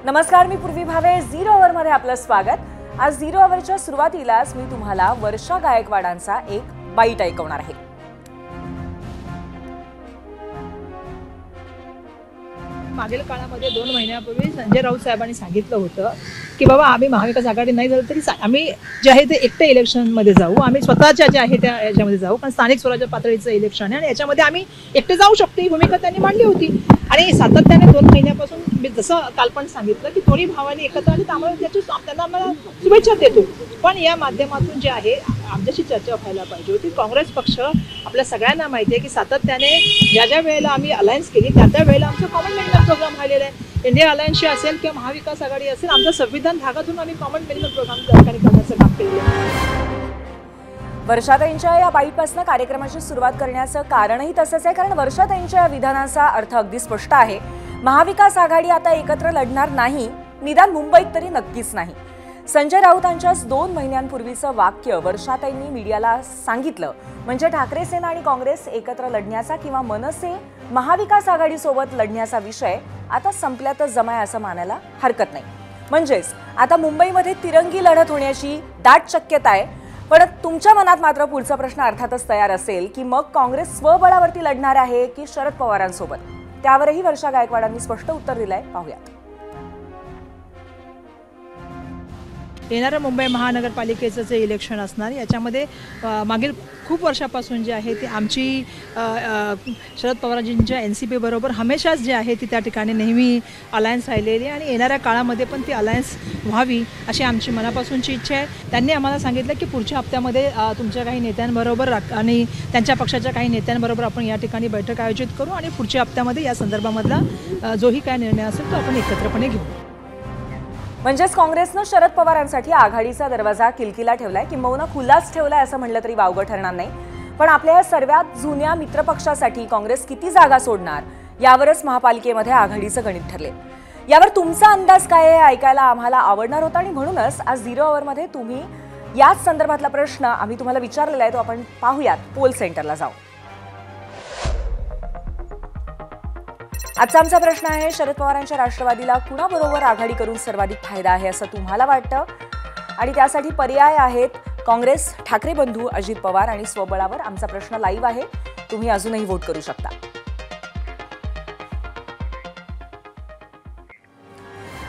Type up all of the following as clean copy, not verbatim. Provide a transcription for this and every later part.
नमस्कार, मी पूर्वी Bhave. Zero our मध्ये आपलं स्वागत. आज झिरो अवरच्या सुरुवातीलाच मी तुम्हाला वर्षा गायकवाडांचा एक बाईट ऐकवणार आहे. मागील काळामध्ये 2 महिन्यापूर्वी संजय राऊत साहेबांनी सांगितलं होतं की बाबा आम्ही महाविकास आघाडी नाही झालं तरी आम्ही जे आहे ते एकटे इलेक्शनमध्ये जाऊ, आम्ही स्वतःच्या जे आहे त्या याच्यामध्ये जाऊ, कारण स्थानिक स्वराज्य पातळीचं इलेक्शन आहे आणि याच्यामध्ये आम्ही एकटे जाऊ शकतो ही भूमिका त्यांनी मांडली होती. आणि सातत्याने 2 महिन्यापासून मी जसं काल पण सांगितलं की दोन्ही भावांनी एकत्र आले, त्यामुळे त्याची त्यांना आम्हाला शुभेच्छा देतो. पण या माध्यमातून जे आहे आमच्याशी चर्चा व्हायला पाहिजे होती. काँग्रेस पक्ष आपल्या सगळ्यांना माहिती आहे की सातत्याने ज्या वेळेला आम्ही अलायन्स केली त्या वेळेला आमचं कॉमन मॅनेजमेंट प्रोग्राम राहिलेला आहे. इंडिया अलायन्सची असेल किंवा महाविकास आघाडी असेल, आमचं संविधान धागातून आम्ही कॉमन मॅनेजमेंट प्रोग्राम करण्याचं काम केलेलं आहे. वर्षाताईंच्या या बाईटपासून कार्यक्रमाची सुरुवात करण्याचं कारणही तसंच आहे, कारण वर्षाताईंच्या या विधानाचा अर्थ अगदी स्पष्ट आहे. महाविकास आघाडी आता एकत्र लढणार नाही, निदान मुंबईत तरी नक्कीच नाही. संजय राऊतांच्याच 2 महिन्यांपूर्वीचं वाक्य वर्षाताईंनी मीडियाला सांगितलं म्हणजे ठाकरे सेना आणि काँग्रेस एकत्र लढण्याचा किंवा मनसे महाविकास आघाडीसोबत लढण्याचा विषय आता संपल्यातच जमाय असं मानायला हरकत नाही. म्हणजेच आता मुंबईमध्ये तिरंगी लढत होण्याची दाट शक्यता आहे. पण तुमच्या मनात मात्र पुढचा प्रश्न अर्थातच तयार असेल की मग काँग्रेस स्वबळावरती लढणार आहे की शरद पवारांसोबत. त्यावरही वर्षा गायकवाडांनी स्पष्ट उत्तर दिलंय, पाहूयात. येणारं मुंबई महानगरपालिकेचं जे इलेक्शन असणार याच्यामध्ये मागील खूप वर्षापासून जे आहे ते आमची शरद पवारांजींच्या NCP बरोबर हमेशाच जे आहे ती त्या ठिकाणी नेहमी अलायन्स राहिलेली आणि येणाऱ्या काळामध्ये पण ती अलायन्स व्हावी अशी आमची मनापासूनची इच्छा आहे. त्यांनी आम्हाला सांगितलं की पुढच्या हप्त्यामध्ये तुमच्या काही नेत्यांबरोबर आणि त्यांच्या पक्षाच्या काही नेत्यांबरोबर आपण या ठिकाणी बैठक आयोजित करू आणि पुढच्या हप्त्यामध्ये या संदर्भामधला जोही काय निर्णय असेल तो आपण एकत्रपणे घेऊ. म्हणजेच काँग्रेसनं शरद पवारांसाठी आघाडीचा दरवाजा किलकिला ठेवलाय, किंबहुना खुलाच ठेवलाय असं म्हटलं तरी वावगं ठरणार नाही. पण आपल्या या सर्वात जुन्या मित्रपक्षासाठी काँग्रेस किती जागा सोडणार यावरच महापालिकेमध्ये आघाडीचं गणित ठरले. यावर तुमचा अंदाज काय आहे ऐकायला आम्हाला आवडणार होता आणि म्हणूनच आज झिरो अवरमध्ये तुम्ही याच संदर्भातला प्रश्न आम्ही तुम्हाला विचारलेला आहे तो आपण पाहूयात. पोल सेंटरला जाऊ. आजचा आमचा प्रश्न आहे, शरद पवारांच्या राष्ट्रवादीला कुणाबरोबर आघाडी करून सर्वाधिक फायदा आहे असं तुम्हाला वाटतं? आणि त्यासाठी पर्याय आहेत काँग्रेस, ठाकरे बंधू, अजित पवार आणि स्वबळावर. आमचा प्रश्न लाईव्ह आहे, तुम्ही अजूनही वोट करू शकता.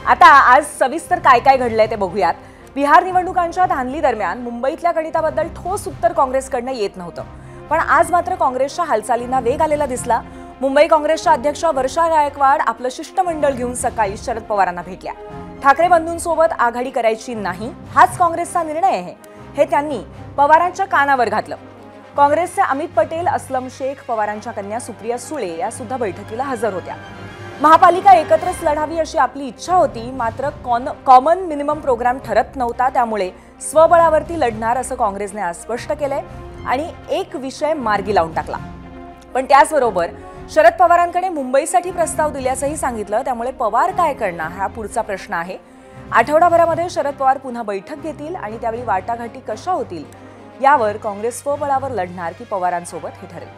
आता आज सविस्तर काय काय घडलंय ते बघूयात. बिहार निवडणुकांच्या धांदली दरम्यान मुंबईतल्या गणिताबद्दल ठोस उत्तर काँग्रेसकडनं येत नव्हतं. पण आज मात्र काँग्रेसच्या हालचालींना वेग आलेला दिसला. मुंबई काँग्रेसच्या अध्यक्ष वर्षा गायकवाड आपलं शिष्टमंडळ घेऊन सकाळी शरद पवारांना भेटल्या. ठाकरे बंधूंसोबत आघाडी करायची नाही हाच काँग्रेसचा निर्णय आहे हे त्यांनी पवारांच्या कानावर घातलं. काँग्रेसचे अमित पटेल, असलम शेख, पवारांच्या कन्या सुप्रिया सुळे या सुद्धा बैठकीला हजर होत्या. महापालिका एकत्रच लढावी अशी आपली इच्छा होती, मात्र कॉमन मिनिमम प्रोग्राम ठरत नव्हता. त्यामुळे स्वबळावरती लढणार असं काँग्रेसने आज स्पष्ट केलंय आणि एक विषय मार्गी लावून टाकला. पण त्याचबरोबर शरद पवारांकडे मुंबईसाठी प्रस्ताव दिल्याचंही सांगितलं. त्यामुळे पवार काय करणार हा पुढचा प्रश्न आहे. आठवडाभरामध्ये शरद पवार पुन्हा बैठक घेतील आणि त्यावेळी वाटाघाटी कशा होतील यावर काँग्रेस स्वबळावर लढणार की पवारांसोबत हे ठरेल.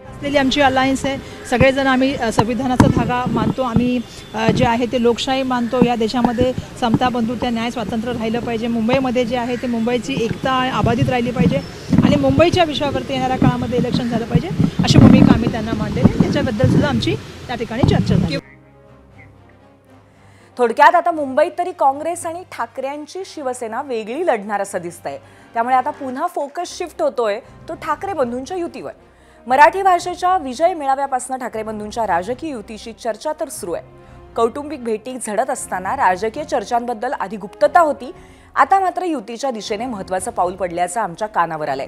असलेली आमची अलायन्स आहे. सगळेजण आम्ही संविधानाचा धागा मानतो, आम्ही जे आहे ते लोकशाही मानतो. या देशामध्ये समता, बंधुता, न्याय, स्वातंत्र्य राहिलं पाहिजे. मुंबईमध्ये जे आहे ते मुंबईची एकता अबाधित राहिली पाहिजे आणि मुंबईच्या विषयावरती येणाऱ्या काळामध्ये इलेक्शन झालं पाहिजे अशी भूमिका आम्ही त्यांना मांडलेली. त्याच्याबद्दल सुद्धा आमची त्या ठिकाणी चर्चा झाली. थोडक्यात आता मुंबईत तरी काँग्रेस आणि ठाकरेंची शिवसेना वेगळी लढणार असं दिसतंय. त्यामुळे आता पुन्हा फोकस शिफ्ट होतोय तो ठाकरे बंधूंच्या युतीवर. मराठी भाषेच्या विजय मेळाव्यापासून ठाकरे बंधूंच्या राजकीय युतीशी चर्चा तर सुरू आहे. कौटुंबिक भेटी झडत असताना राजकीय चर्चांबद्दल आधी गुप्तता होती, आता मात्र युतीच्या दिशेने महत्त्वाचं पाऊल पडल्याचं आमच्या कानावर आलंय.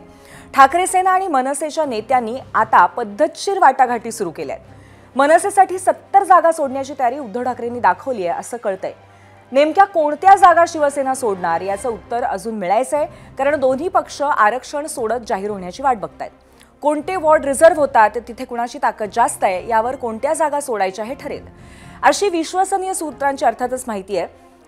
ठाकरे सेना आणि मनसेच्या नेत्यांनी आता पद्धतशीर वाटाघाटी सुरू केल्या आहेत. मनसेसाठी 70 जागा सोडण्याची तयारी उद्धव ठाकरेंनी दाखवली आहे असं कळतंय. नेमक्या कोणत्या जागा शिवसेना सोडणार याचं उत्तर अजून मिळायचंय, कारण दोन्ही पक्ष आरक्षण सोडत जाहीर होण्याची वाट बघतायत. कोणते वॉर्ड रिझर्व्ह होतात, तिथे कुणाची ताकद जास्त आहे यावर कोणत्या जागा सोडायच्या हे ठरेल. अशी विश्वसनीय सूत्रांची अर्थातच माहिती आहे.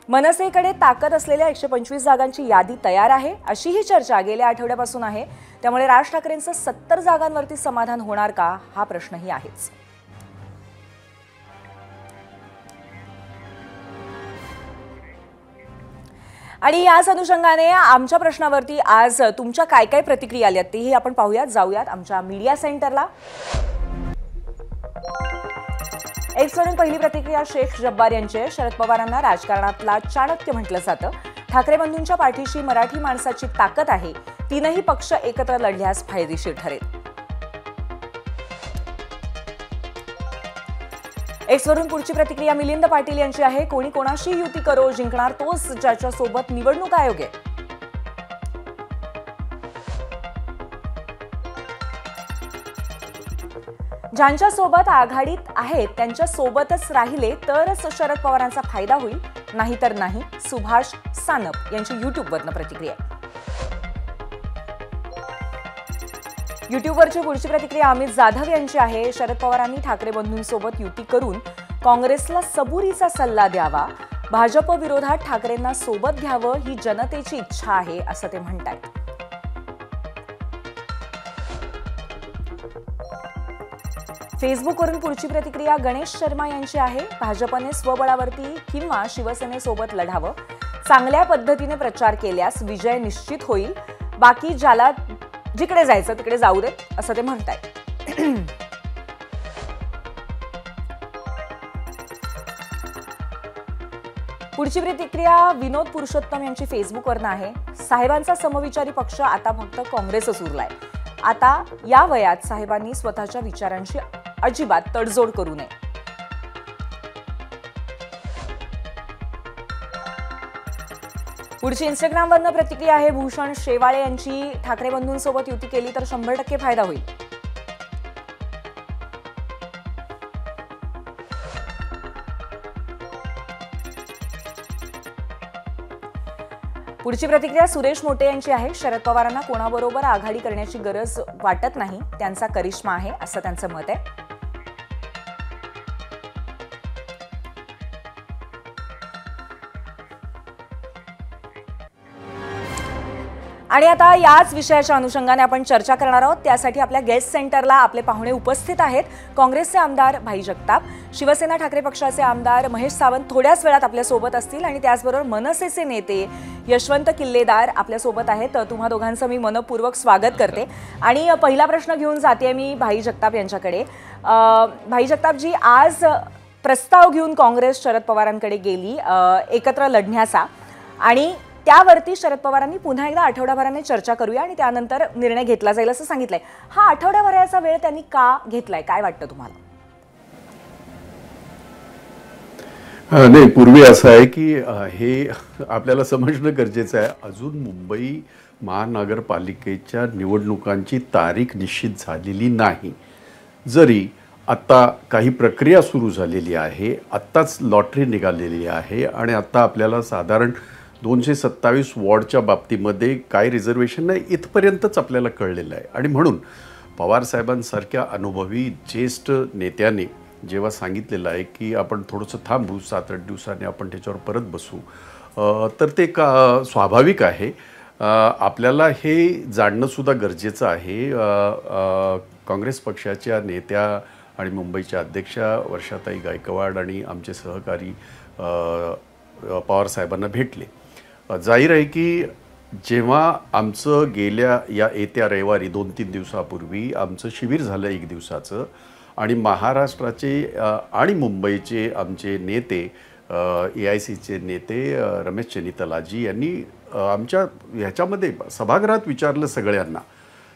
मनसेकडे ताकद असलेल्या 125 जागांची यादी तयार आहे अशीही चर्चा गेल्या आठवड्यापासून आहे. त्यामुळे राज ठाकरेंचं 70 जागांवरती समाधान होणार का हा प्रश्नही आहेच. आणि याच अनुषंगाने आमच्या प्रश्नावरती आज तुमच्या काय काय प्रतिक्रिया आल्यात तेही आपण पाहूयात. जाऊयात आमच्या मीडिया सेंटरला. एक्सवरून पहिली प्रतिक्रिया शेख जब्बार यांची आहे. शरद पवारांना राजकारणातला चाणक्य म्हटलं जातं. ठाकरे बंधूंच्या पाठीशी मराठी माणसाची ताकद आहे. तीनही पक्ष एकत्र लढल्यास फायदेशीर ठरेल. एक्सवरून पुढची प्रतिक्रिया मिलिंद पाटील यांची आहे. कोणी कोणाशी युती करो, जिंकणार तोच ज्याच्या सोबत निवडणूक आयोग आहे. ज्यांच्या सोबत आघाडीत आहेत त्यांच्या सोबतच राहिले तरच शरद पवारांचा फायदा होईल, नाहीतर नाही. सुभाष सानप यांची युट्यूबवरनं प्रतिक्रिया. युट्यूबवरची पुढची प्रतिक्रिया अमित जाधव यांची आहे. शरद पवारांनी ठाकरे बंधूंसोबत युती करून काँग्रेसला सबुरीचा सल्ला द्यावा. भाजप विरोधात ठाकरेंना सोबत घ्यावं ही जनतेची इच्छा आहे असं ते म्हणतात. फेसबुकवरून पुढची प्रतिक्रिया गणेश शर्मा यांची आहे. भाजपने स्वबळावरती किंवा शिवसेनेसोबत लढावं. चांगल्या पद्धतीने प्रचार केल्यास विजय निश्चित होईल. बाकी ज्याला जिकडे जायचं तिकडे जाऊ देत असं ते म्हणतायत. पुढची प्रतिक्रिया विनोद पुरुषोत्तम यांची फेसबुकवरनं आहे. साहेबांचा समविचारी पक्ष आता फक्त काँग्रेसच उरलाय. आता या वयात साहेबांनी स्वतःच्या विचारांची अजिबात तडजोड करू नये. पुढची इंस्टाग्रामवरनं प्रतिक्रिया आहे भूषण शेवाळे यांची. ठाकरे बंधूंसोबत युती केली तर 100% फायदा होईल. पुढची प्रतिक्रिया सुरेश मोटे यांची आहे. शरद पवारांना कोणाबरोबर आघाडी करण्याची गरज वाटत नाही. त्यांचा करिश्मा आहे असं त्यांचं मत आहे. आणि आता याच विषयाच्या अनुषंगाने आपण चर्चा करणार आहोत. त्यासाठी आपल्या गेस्ट सेंटरला आपले पाहुणे उपस्थित आहेत. काँग्रेसचे आमदार भाई जगताप, शिवसेना ठाकरे पक्षाचे आमदार महेश सावंत थोड्याच वेळात आपल्या सोबत असतील आणि त्याचबरोबर मनसेचे नेते यशवंत किल्लेदार आपल्या सोबत आहेत. तुम्हा दोघांचं मी मनपूर्वक स्वागत करते. आणि पहिला प्रश्न घेऊन जाते मी भाई जगताप यांच्याकडे. भाई जगतापजी, आज प्रस्ताव घेऊन काँग्रेस शरद पवारांकडे गेली एकत्र लढण्याचा आणि त्यावरती शरद पवारांनी पुन्हा एकदा आठवडाभराने चर्चा करूया आणि त्यानंतर निर्णय घेतला जाईल असं सांगितलंय. हा आठवडाभराचा वेळ त्यांनी का घेतलाय, काय वाटतं तुम्हाला? नाही, पूर्वी असं आहे की हे आपल्याला समजणं गरजेचं आहे. अजून मुंबई महानगरपालिकेच्या निवडणुकांची तारीख निश्चित झालेली नाही. जरी आत्ता काही प्रक्रिया सुरू झालेली आहे, आत्ताच लॉटरी निघालेली आहे आणि आत्ता आपल्याला साधारण 227 वॉर्डच्या बाबतीमध्ये काय रिझर्वेशन नाही इथपर्यंतच आपल्याला कळलेलं आहे. आणि म्हणून पवारसाहेबांसारख्या अनुभवी ज्येष्ठ नेत्याने जेव्हा सांगितलेलं आहे की आपण थोडंसं थांबू, 7-8 दिवसांनी आपण त्याच्यावर परत बसू, तर ते स्वाभाविक आहे. आपल्याला हे जाणणंसुद्धा गरजेचं आहे. काँग्रेस पक्षाच्या नेत्या आणि मुंबईच्या अध्यक्षा वर्षाताई गायकवाड आणि आमचे सहकारी पवारसाहेबांना भेटले. जाहीर आहे की जेव्हा आमचं येत्या रविवारी 2-3 दिवसापूर्वी आमचं शिबिर झालं 1 दिवसाचं आणि महाराष्ट्राचे आणि मुंबईचे आमचे नेते AICचे नेते रमेश चेन्नितलाजी यांनी आमच्या ह्याच्यामध्ये सभागृहात विचारलं,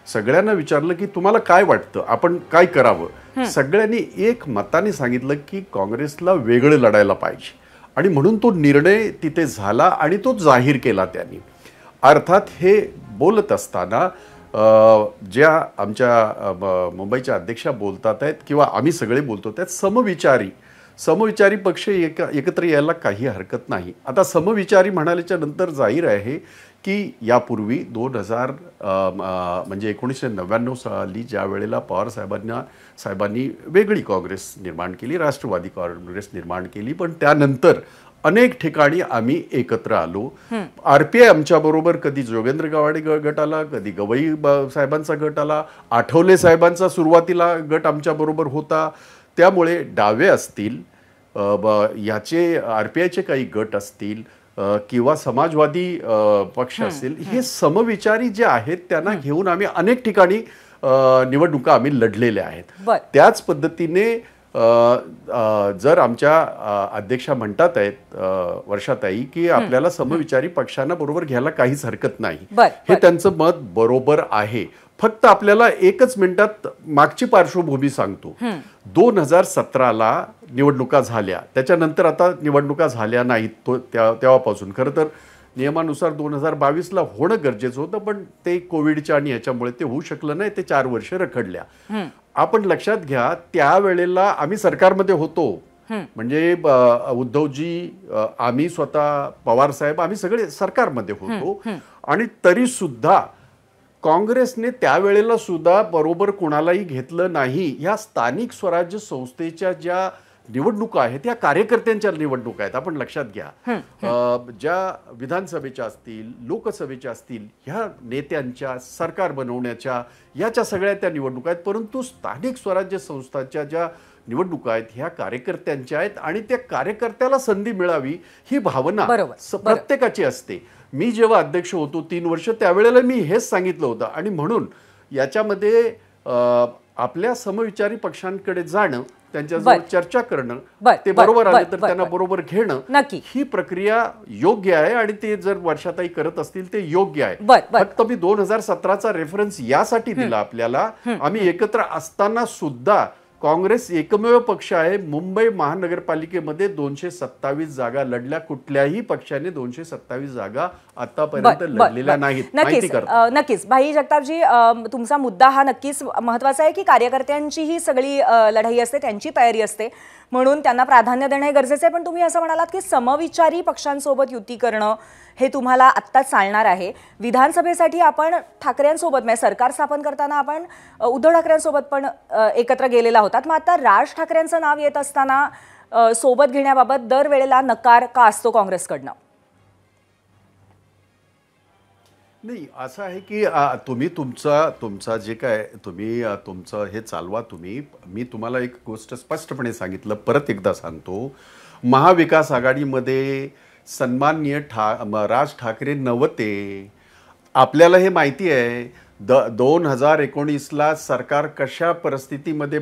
सगळ्यांना विचारलं की तुम्हाला काय वाटतं, आपण काय करावं. सगळ्यांनी एक मताने सांगितलं की काँग्रेसला वेगळं लढायला पाहिजे आणि म्हणून तो निर्णय तिथे झाला आणि तो जाहीर केला त्यांनी. अर्थात हे बोलत असताना ज्या आमच्या मुंबईच्या अध्यक्षा बोलतात आहेत किंवा आम्ही सगळे बोलतो त्यात समविचारी पक्ष एकत्र यायला काही हरकत नाही. आता समविचारी म्हणाल्याच्या नंतर जाहीर आहे की यापूर्वी 1999 साली ज्या वेळेला पवार साहेबांनी वेगळी काँग्रेस निर्माण केली, राष्ट्रवादी काँग्रेस निर्माण केली, पण त्यानंतर अनेक ठिकाणी आम्ही एकत्र आलो. RPI आमच्याबरोबर कधी जोगेंद्र गवाडे गट आला, कधी गवई साहेबांचा गट आला, आठवले साहेबांचा सुरुवातीला गट आमच्याबरोबर होता. त्यामुळे डावे असतील, याचे RPIचे काही गट असतील, किंवा समाजवादी पक्ष असतील, हे समविचारी जे आहेत त्यांना घेऊन आम्ही अनेक ठिकाणी निवडणुका आम्ही लढलेल्या आहेत. बरं. त्याच पद्धतीने जर आमच्या अध्यक्षा म्हणतात आहेत वर्षाताई की आपल्याला समविचारी पक्षांना बरोबर घ्यायला काहीच हरकत नाही, हे त्यांचं मत बरोबर आहे. फक्त आपल्याला एकच मिनिटात मागची पार्श्वभूमी सांगतो. 2017ला निवडणुका झाल्या, त्याच्यानंतर आता निवडणुका झाल्या नाहीत तेव्हापासून. खरं तर नियमानुसार 2022ला होणं गरजेचं होतं, पण ते कोविडच्या आणि याच्यामुळे ते होऊ शकलं नाही. ते 4 वर्ष रखडल्या. आपण लक्षात घ्या, त्यावेळेला आम्ही सरकारमध्ये होतो. म्हणजे उद्धवजी, आम्ही स्वतः, पवार साहेब, आम्ही सगळे सरकारमध्ये होतो. आणि तरी सुद्धा काँग्रेसने त्यावेळेला सुद्धा बरोबर कोणालाही घेतलं नाही. ह्या स्थानिक स्वराज्य संस्थेच्या ज्या निवडणुका आहेत त्या कार्यकर्त्यांच्या निवडणुका आहेत. आपण लक्षात घ्या, ज्या विधानसभेच्या असतील, लोकसभेच्या असतील, ह्या नेत्यांच्या, सरकार बनवण्याच्या, याच्या सगळ्या त्या निवडणुका आहेत. परंतु स्थानिक स्वराज्य संस्थांच्या ज्या निवडणुका आहेत ह्या कार्यकर्त्यांच्या आहेत आणि त्या कार्यकर्त्याला संधी मिळावी ही भावना प्रत्येकाची असते. मी जेव्हा अध्यक्ष होतो 3 वर्ष, त्यावेळेला मी हेच सांगितलं होतं. आणि म्हणून याच्यामध्ये आपल्या समविचारी पक्षांकडे जाणं, त्यांच्याजवळ चर्चा करणं, ते बरोबर आले तर त्यांना बरोबर घेणं, ही प्रक्रिया योग्य आहे. आणि ते जर वर्षाताई करत असतील ते योग्य आहे. फक्त मी 2017चा रेफरन्स यासाठी दिला आपल्याला, आम्ही एकत्र असताना सुद्धा काँग्रेस एकमेव पक्ष आहे मुंबई महानगरपालिकेमध्ये 227 जागा लढल्या. कुठल्याही पक्षाने 227 जागा आतापर्यंत लढलेल्या नाहीत. नक्कीच भाई जगतापजी, तुमचा मुद्दा हा नक्कीच महत्वाचा आहे की कार्यकर्त्यांची ही सगळी लढाई असते, त्यांची तयारी असते, म्हणून त्यांना प्राधान्य देणं हे गरजेचं आहे. पण तुम्ही असं म्हणालात की समविचारी पक्षांसोबत युती करणं हे तुम्हाला आत्ताच चालणार आहे. विधानसभेसाठी आपण ठाकरेंसोबत, म्हणजे सरकार स्थापन करताना आपण उद्धव ठाकरेंसोबत पण एकत्र गेलेला होतात. मग आता राज ठाकरेंचं नाव येत असताना सोबत घेण्याबाबत दरवेळेला नकार का असतो काँग्रेसकडनं? नाही, असं आहे की तुम्ही तुमचा जे काय तुम्ही तुमचं हे चालवा तुम्ही. मी तुम्हाला एक गोष्ट स्पष्टपणे सांगितलं, परत एकदा सांगतो. महाविकास आघाडीमध्ये सन्माननीय राज ठाकरे नव्हते. आपल्याला हे माहिती आहे. 2019ला सरकार कशा परिस्थितीमध्ये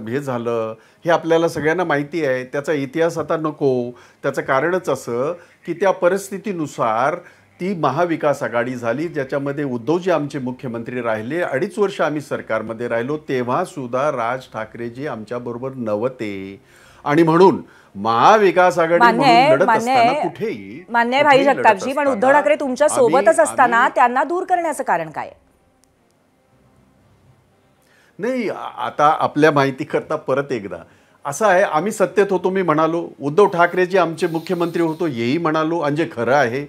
हे झालं हे आपल्याला सगळ्यांना माहिती आहे. त्याचा इतिहास आता नको. त्याचं कारणच असं की त्या परिस्थितीनुसार ती महाविकास आघाडी झाली, ज्याच्यामध्ये उद्धवजी आमचे मुख्यमंत्री राहिले. 2.5 वर्ष आम्ही सरकारमध्ये राहिलो. तेव्हा सुद्धा राज ठाकरेजी आमच्याबरोबर नव्हते. आणि म्हणून महाविकास आघाडी लढत असताना कुठेही मान्य भाई जगतापजी, पण उद्धव ठाकरे तुमच्या सोबतच असताना त्यांना दूर करण्याचं कारण काय? नाही, आता आपल्या माहिती करता परत एकदा असं आहे, आम्ही सत्तेत होतो मी म्हणालो, उद्धव ठाकरेजी आमचे मुख्यमंत्री होतो हेही म्हणालो. आणि जे खरं आहे,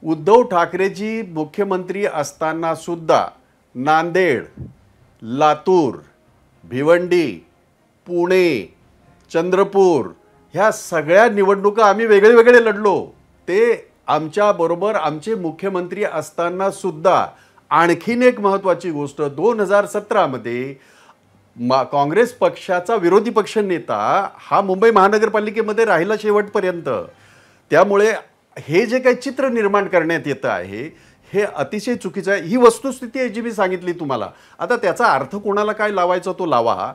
उद्धव ठाकरेजी मुख्यमंत्री असताना सुद्धा नांदेड, लातूर, भिवंडी, पुणे, चंद्रपूर ह्या सगळ्या निवडणुका आम्ही वेगळे वेगळे लढलो. ते आमच्या बरोबर आमचे मुख्यमंत्री असताना सुद्धा. आणखीन एक महत्त्वाची गोष्ट, 2017मध्ये काँग्रेस पक्षाचा विरोधी पक्ष नेता हा मुंबई महानगरपालिकेमध्ये राहिला शेवटपर्यंत. त्यामुळे हे जे काही चित्र निर्माण करण्यात येतं आहे हे अतिशय चुकीचं आहे. ही वस्तुस्थिती आहे जी मी सांगितली तुम्हाला. आता त्याचा अर्थ कोणाला काय लावायचा तो लावा,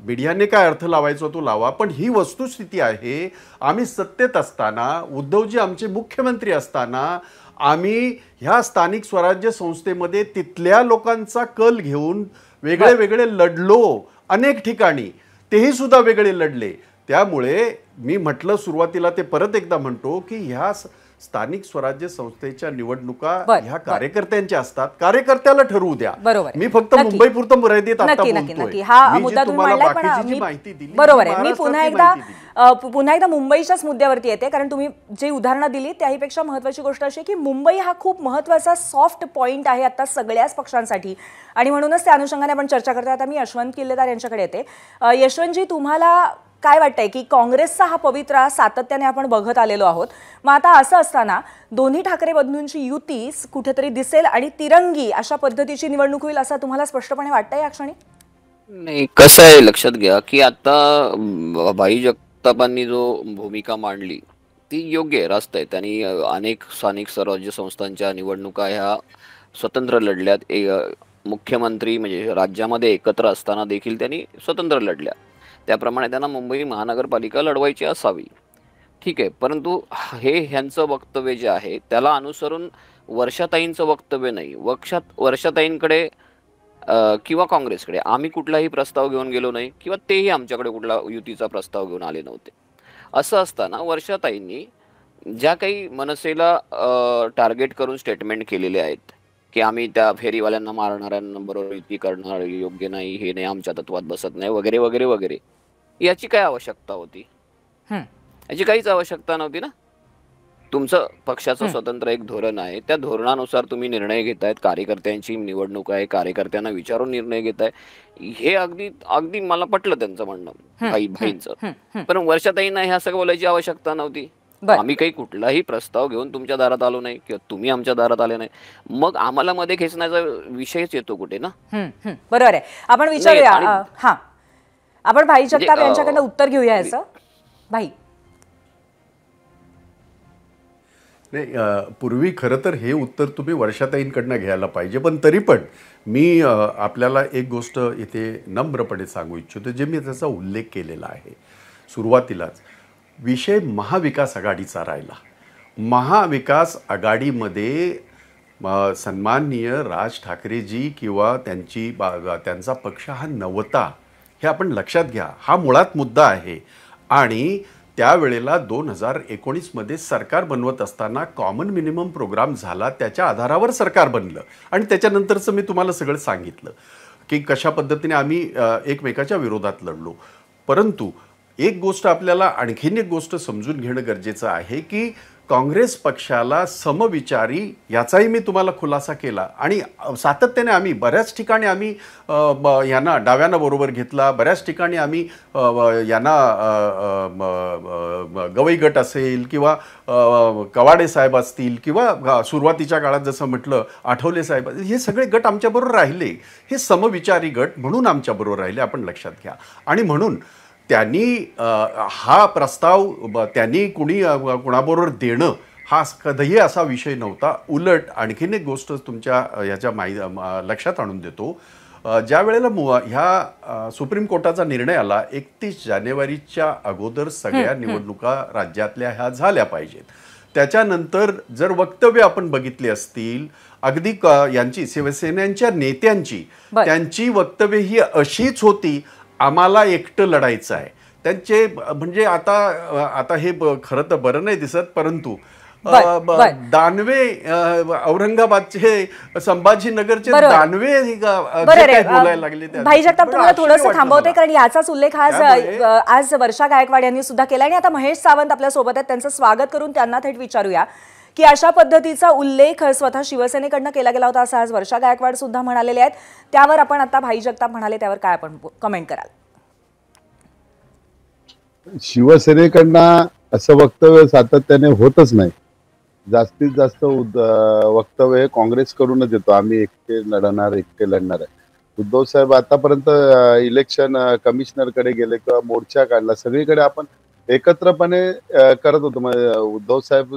मीडियाने काय अर्थ लावायचा तो लावा, पण ही वस्तुस्थिती आहे. आम्ही सत्तेत असताना, उद्धवजी आमचे मुख्यमंत्री असताना आम्ही ह्या स्थानिक स्वराज्य संस्थेमध्ये तिथल्या लोकांचा कल घेऊन वेगळे वेगळे लढलो. अनेक ठिकाणी तेही सुद्धा वेगळे लढले. त्यामुळे मी म्हटलं सुरुवातीला, ते परत एकदा म्हणतो की ह्या स्थानिक स्वराज्य संस्थेच्या निवडणुका ह्या कार्यकर्त्यांच्या असतात. कार्यकर्त्याला ठरवू द्या. मी फक्त मुंबई पुरतं मर्यादित हा मुद्दा तुम्ही मांडलाय, पण माहिती दिली बरोबर आहे. मी पुन्हा एकदा मुंबईच्याच मुद्द्यावरती येते, कारण तुम्ही जे उदाहरणं दिली त्याहीपेक्षा महत्त्वाची गोष्ट अशी की मुंबई हा खूप महत्त्वाचा सॉफ्ट पॉईंट आहे आता सगळ्याच पक्षांसाठी, आणि म्हणूनच त्या अनुषंगाने आपण चर्चा करतोय. आता मी यशवंत किल्लेदार यांच्याकडे येते. यशवंतजी, तुम्हाला काय वाटतंय की काँग्रेसचा हा पवित्रा सातत्याने आपण बघत आलेलो आहोत, मग आता असं असताना दोन्ही ठाकरे बंधूंची युती कुठेतरी दिसेल आणि तिरंगी अशा पद्धतीची निवडणूक होईल असं तुम्हाला स्पष्टपणे वाटतंय या क्षणी? नाही, कसं आहे लक्षात घ्या की आता भाई जगतापांनी जो भूमिका मांडली ती योग्य आहे, रास्त आहे. त्यांनी अनेक स्थानिक स्वराज्य संस्थांच्या निवडणुका ह्या स्वतंत्र लढल्यात. मुख्यमंत्री म्हणजे राज्यामध्ये एकत्र असताना देखील त्यांनी स्वतंत्र लढल्या. त्याप्रमाणे त्यांना मुंबई महानगरपालिका लढवायची असावी, ठीक आहे. परंतु हे ह्यांचं वक्तव्य जे आहे त्याला अनुसरून वर्षाताईंचं वक्तव्य नाही. वर्षाताईंकडे किंवा काँग्रेसकडे आम्ही कुठलाही प्रस्ताव घेऊन गेलो नाही किंवा तेही आमच्याकडे कुठला युतीचा प्रस्ताव घेऊन आले नव्हते. असं असताना वर्षाताईंनी ज्या काही मनसेला टार्गेट करून स्टेटमेंट केलेले आहेत की आम्ही त्या फेरीवाल्यांना मारणाऱ्यांना बरोबर युती करणार योग्य नाही, हे नाही, आमच्या तत्वात बसत नाही, वगैरे वगैरे वगैरे, याची काय आवश्यकता होती? हं. याची काहीच आवश्यकता नव्हती ना. तुमचं पक्षाचं स्वतंत्र एक धोरण आहे, त्या धोरणानुसार तुम्ही निर्णय घेतायत. कार्यकर्त्यांची निवडणूक आहे, कार्यकर्त्यांना विचारून निर्णय घेताय. हे अगदी अगदी मला पटलं त्यांचं म्हणणं, भाईंचं. पण वर्षाताईंना ह्या सगळं बोलायची आवश्यकता नव्हती. आम्ही काही कुठलाही प्रस्ताव घेऊन तुमच्या दारात आलो नाही किंवा तुम्ही आमच्या दारात आले नाही. मग आम्हाला मध्ये खेचण्याचा विषयच येतो कुठे ना. बरोबर आहे. आपण विचारूया, हा, आपण भाई जगताप यांच्याकडनं उत्तर घेऊया याचं. भाई, नाही, पूर्वी खरं तर हे उत्तर तुम्ही वर्षाताईंकडनं घ्यायला पाहिजे. पण तरी पण मी आपल्याला एक गोष्ट इथे नम्रपणे सांगू इच्छितो, जे मी त्याचा उल्लेख केलेला आहे सुरुवातीलाच. विषय महाविकास आघाडीचा राहिला. महाविकास आघाडीमध्ये सन्माननीय राज ठाकरेजी किंवा त्यांचा पक्ष हा नव्हता, हे आपण लक्षात घ्या. हा मुळात मुद्दा आहे. आणि त्यावेळेला 2019मध्ये सरकार बनवत असताना कॉमन मिनिमम प्रोग्राम झाला, त्याच्या आधारावर सरकार बनलं. आणि त्याच्यानंतरचं मी तुम्हाला सगळं सांगितलं की कशा पद्धतीने आम्ही एकमेकाच्या विरोधात लढलो. परंतु एक गोष्ट आपल्याला आणखीन एक गोष्ट समजून घेणं गरजेचं आहे की काँग्रेस पक्षाला समविचारी याचाही मी तुम्हाला खुलासा केला. आणि सातत्याने आम्ही बऱ्याच ठिकाणी आम्ही यांना डाव्यांना बरोबर घेतला, बऱ्याच ठिकाणी आम्ही यांना गवई गट असेल किंवा कवाडे साहेब असतील किंवा सुरुवातीच्या काळात जसं म्हटलं आठवले साहेब, हे सगळे गट आमच्याबरोबर राहिले. हे समविचारी गट म्हणून आमच्याबरोबर राहिले, आपण लक्षात घ्या. आणि म्हणून त्यांनी हा प्रस्ताव त्यांनी कुणाबरोबर देणं हा कधीही असा विषय नव्हता. उलट आणखीन एक गोष्ट तुमच्या ह्याच्या लक्षात आणून देतो. ज्या वेळेला ह्या सुप्रीम कोर्टाचा निर्णय आला 31 जानेवारीच्या अगोदर सगळ्या निवडणुका राज्यातल्या ह्या झाल्या पाहिजेत. त्याच्यानंतर जर वक्तव्य आपण बघितली असतील अगदी यांची शिवसेनेच्या नेत्यांची, त्यांची वक्तव्य ही अशीच होती, आम्हाला एकटं लढायचं आहे. त्यांचे म्हणजे आता हे खरं तर बरं नाही दिसत, परंतु दानवे औरंगाबादचे, संभाजीनगरचे दानवे बोलायला लागले. भाई जगताप, तुम्हाला थोडंसं थांबवते कारण याचाच उल्लेख आज वर्षा गायकवाड यांनी सुद्धा केला. आणि आता महेश सावंत आपल्या सोबत आहेत, त्यांचं स्वागत करून त्यांना थेट विचारूया की अशा पद्धतीचा उल्लेख स्वतः शिवसेनेकडनं केला गेला होता असं आज वर्षा गायकवाड सुद्धा म्हणालेले आहेत. त्यावर आपण आता भाई जगताप म्हणाले त्यावर काय आपण कमेंट कराल? शिवसेनेकडनं असं वक्तव्य सातत्याने होतच नाही. जास्तीत जास्त वक्तव्य काँग्रेसकडूनच येतो, आम्ही एकटे लढणार आहे. उद्धव साहेब आतापर्यंत इलेक्शन कमिशनरकडे गेले किंवा मोर्चा काढला, सगळीकडे आपण एकत्रपणे करत होतो. उद्धव साहेब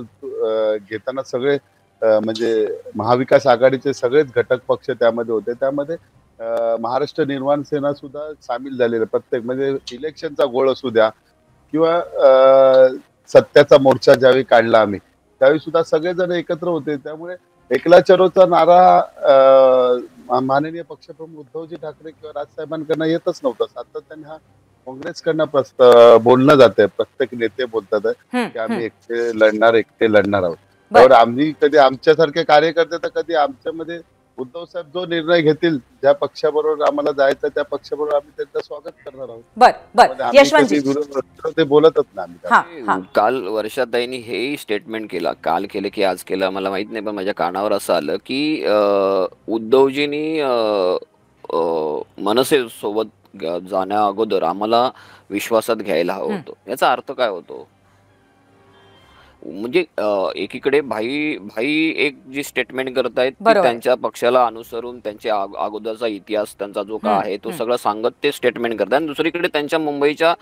घेताना सगळे म्हणजे महाविकास आघाडीचे सगळेच घटक पक्ष त्यामध्ये होते. त्यामध्ये महाराष्ट्र निर्माण सेना सुद्धा सामील झालेले. प्रत्येक म्हणजे इलेक्शनचा गोळ असू द्या किंवा सत्याचा मोर्चा ज्यावेळी काढला आम्ही त्यावेळी सुद्धा सगळेजण एकत्र होते. त्यामुळे एकला चरोचा नारा माननीय पक्षप्रमुख उद्धवजी ठाकरे किंवा राजसाहेबांकडनं येतच नव्हता. सातत्याने हा काँग्रेसकडनं बोलणं जाते. प्रत्येक नेते बोलतात की आम्ही एकटे लढणार आहोत. तर आम्ही कधी आमच्यासारखे कार्यकर्ते तर कधी आमच्यामध्ये उद्धव साहेब जो निर्णय घेतील, ज्या पक्षाबरोबर आम्हाला जायचं त्या पक्षाबरोबर आम्ही त्यांचं स्वागत करणार आहोत. ते बोलतच ना आम्ही. काल वर्षाताईंनी हेही स्टेटमेंट केला, काल केलं की आज केलं मला माहित नाही, पण माझ्या कानावर असं आलं की उद्धवजींनी मनसे सोबत जाण्या अगोदर आम्हाला विश्वासात घ्यायला हवं होतं. याचा अर्थ काय होतो? म्हणजे एकीकडे भाई एक जी स्टेटमेंट करतायत त्यांच्या पक्षाला अनुसरून त्यांच्या अगोदरचा इतिहास त्यांचा जो काय आहे तो सगळं सांगत ते स्टेटमेंट करतात. आणि दुसरीकडे त्यांच्या मुंबईच्या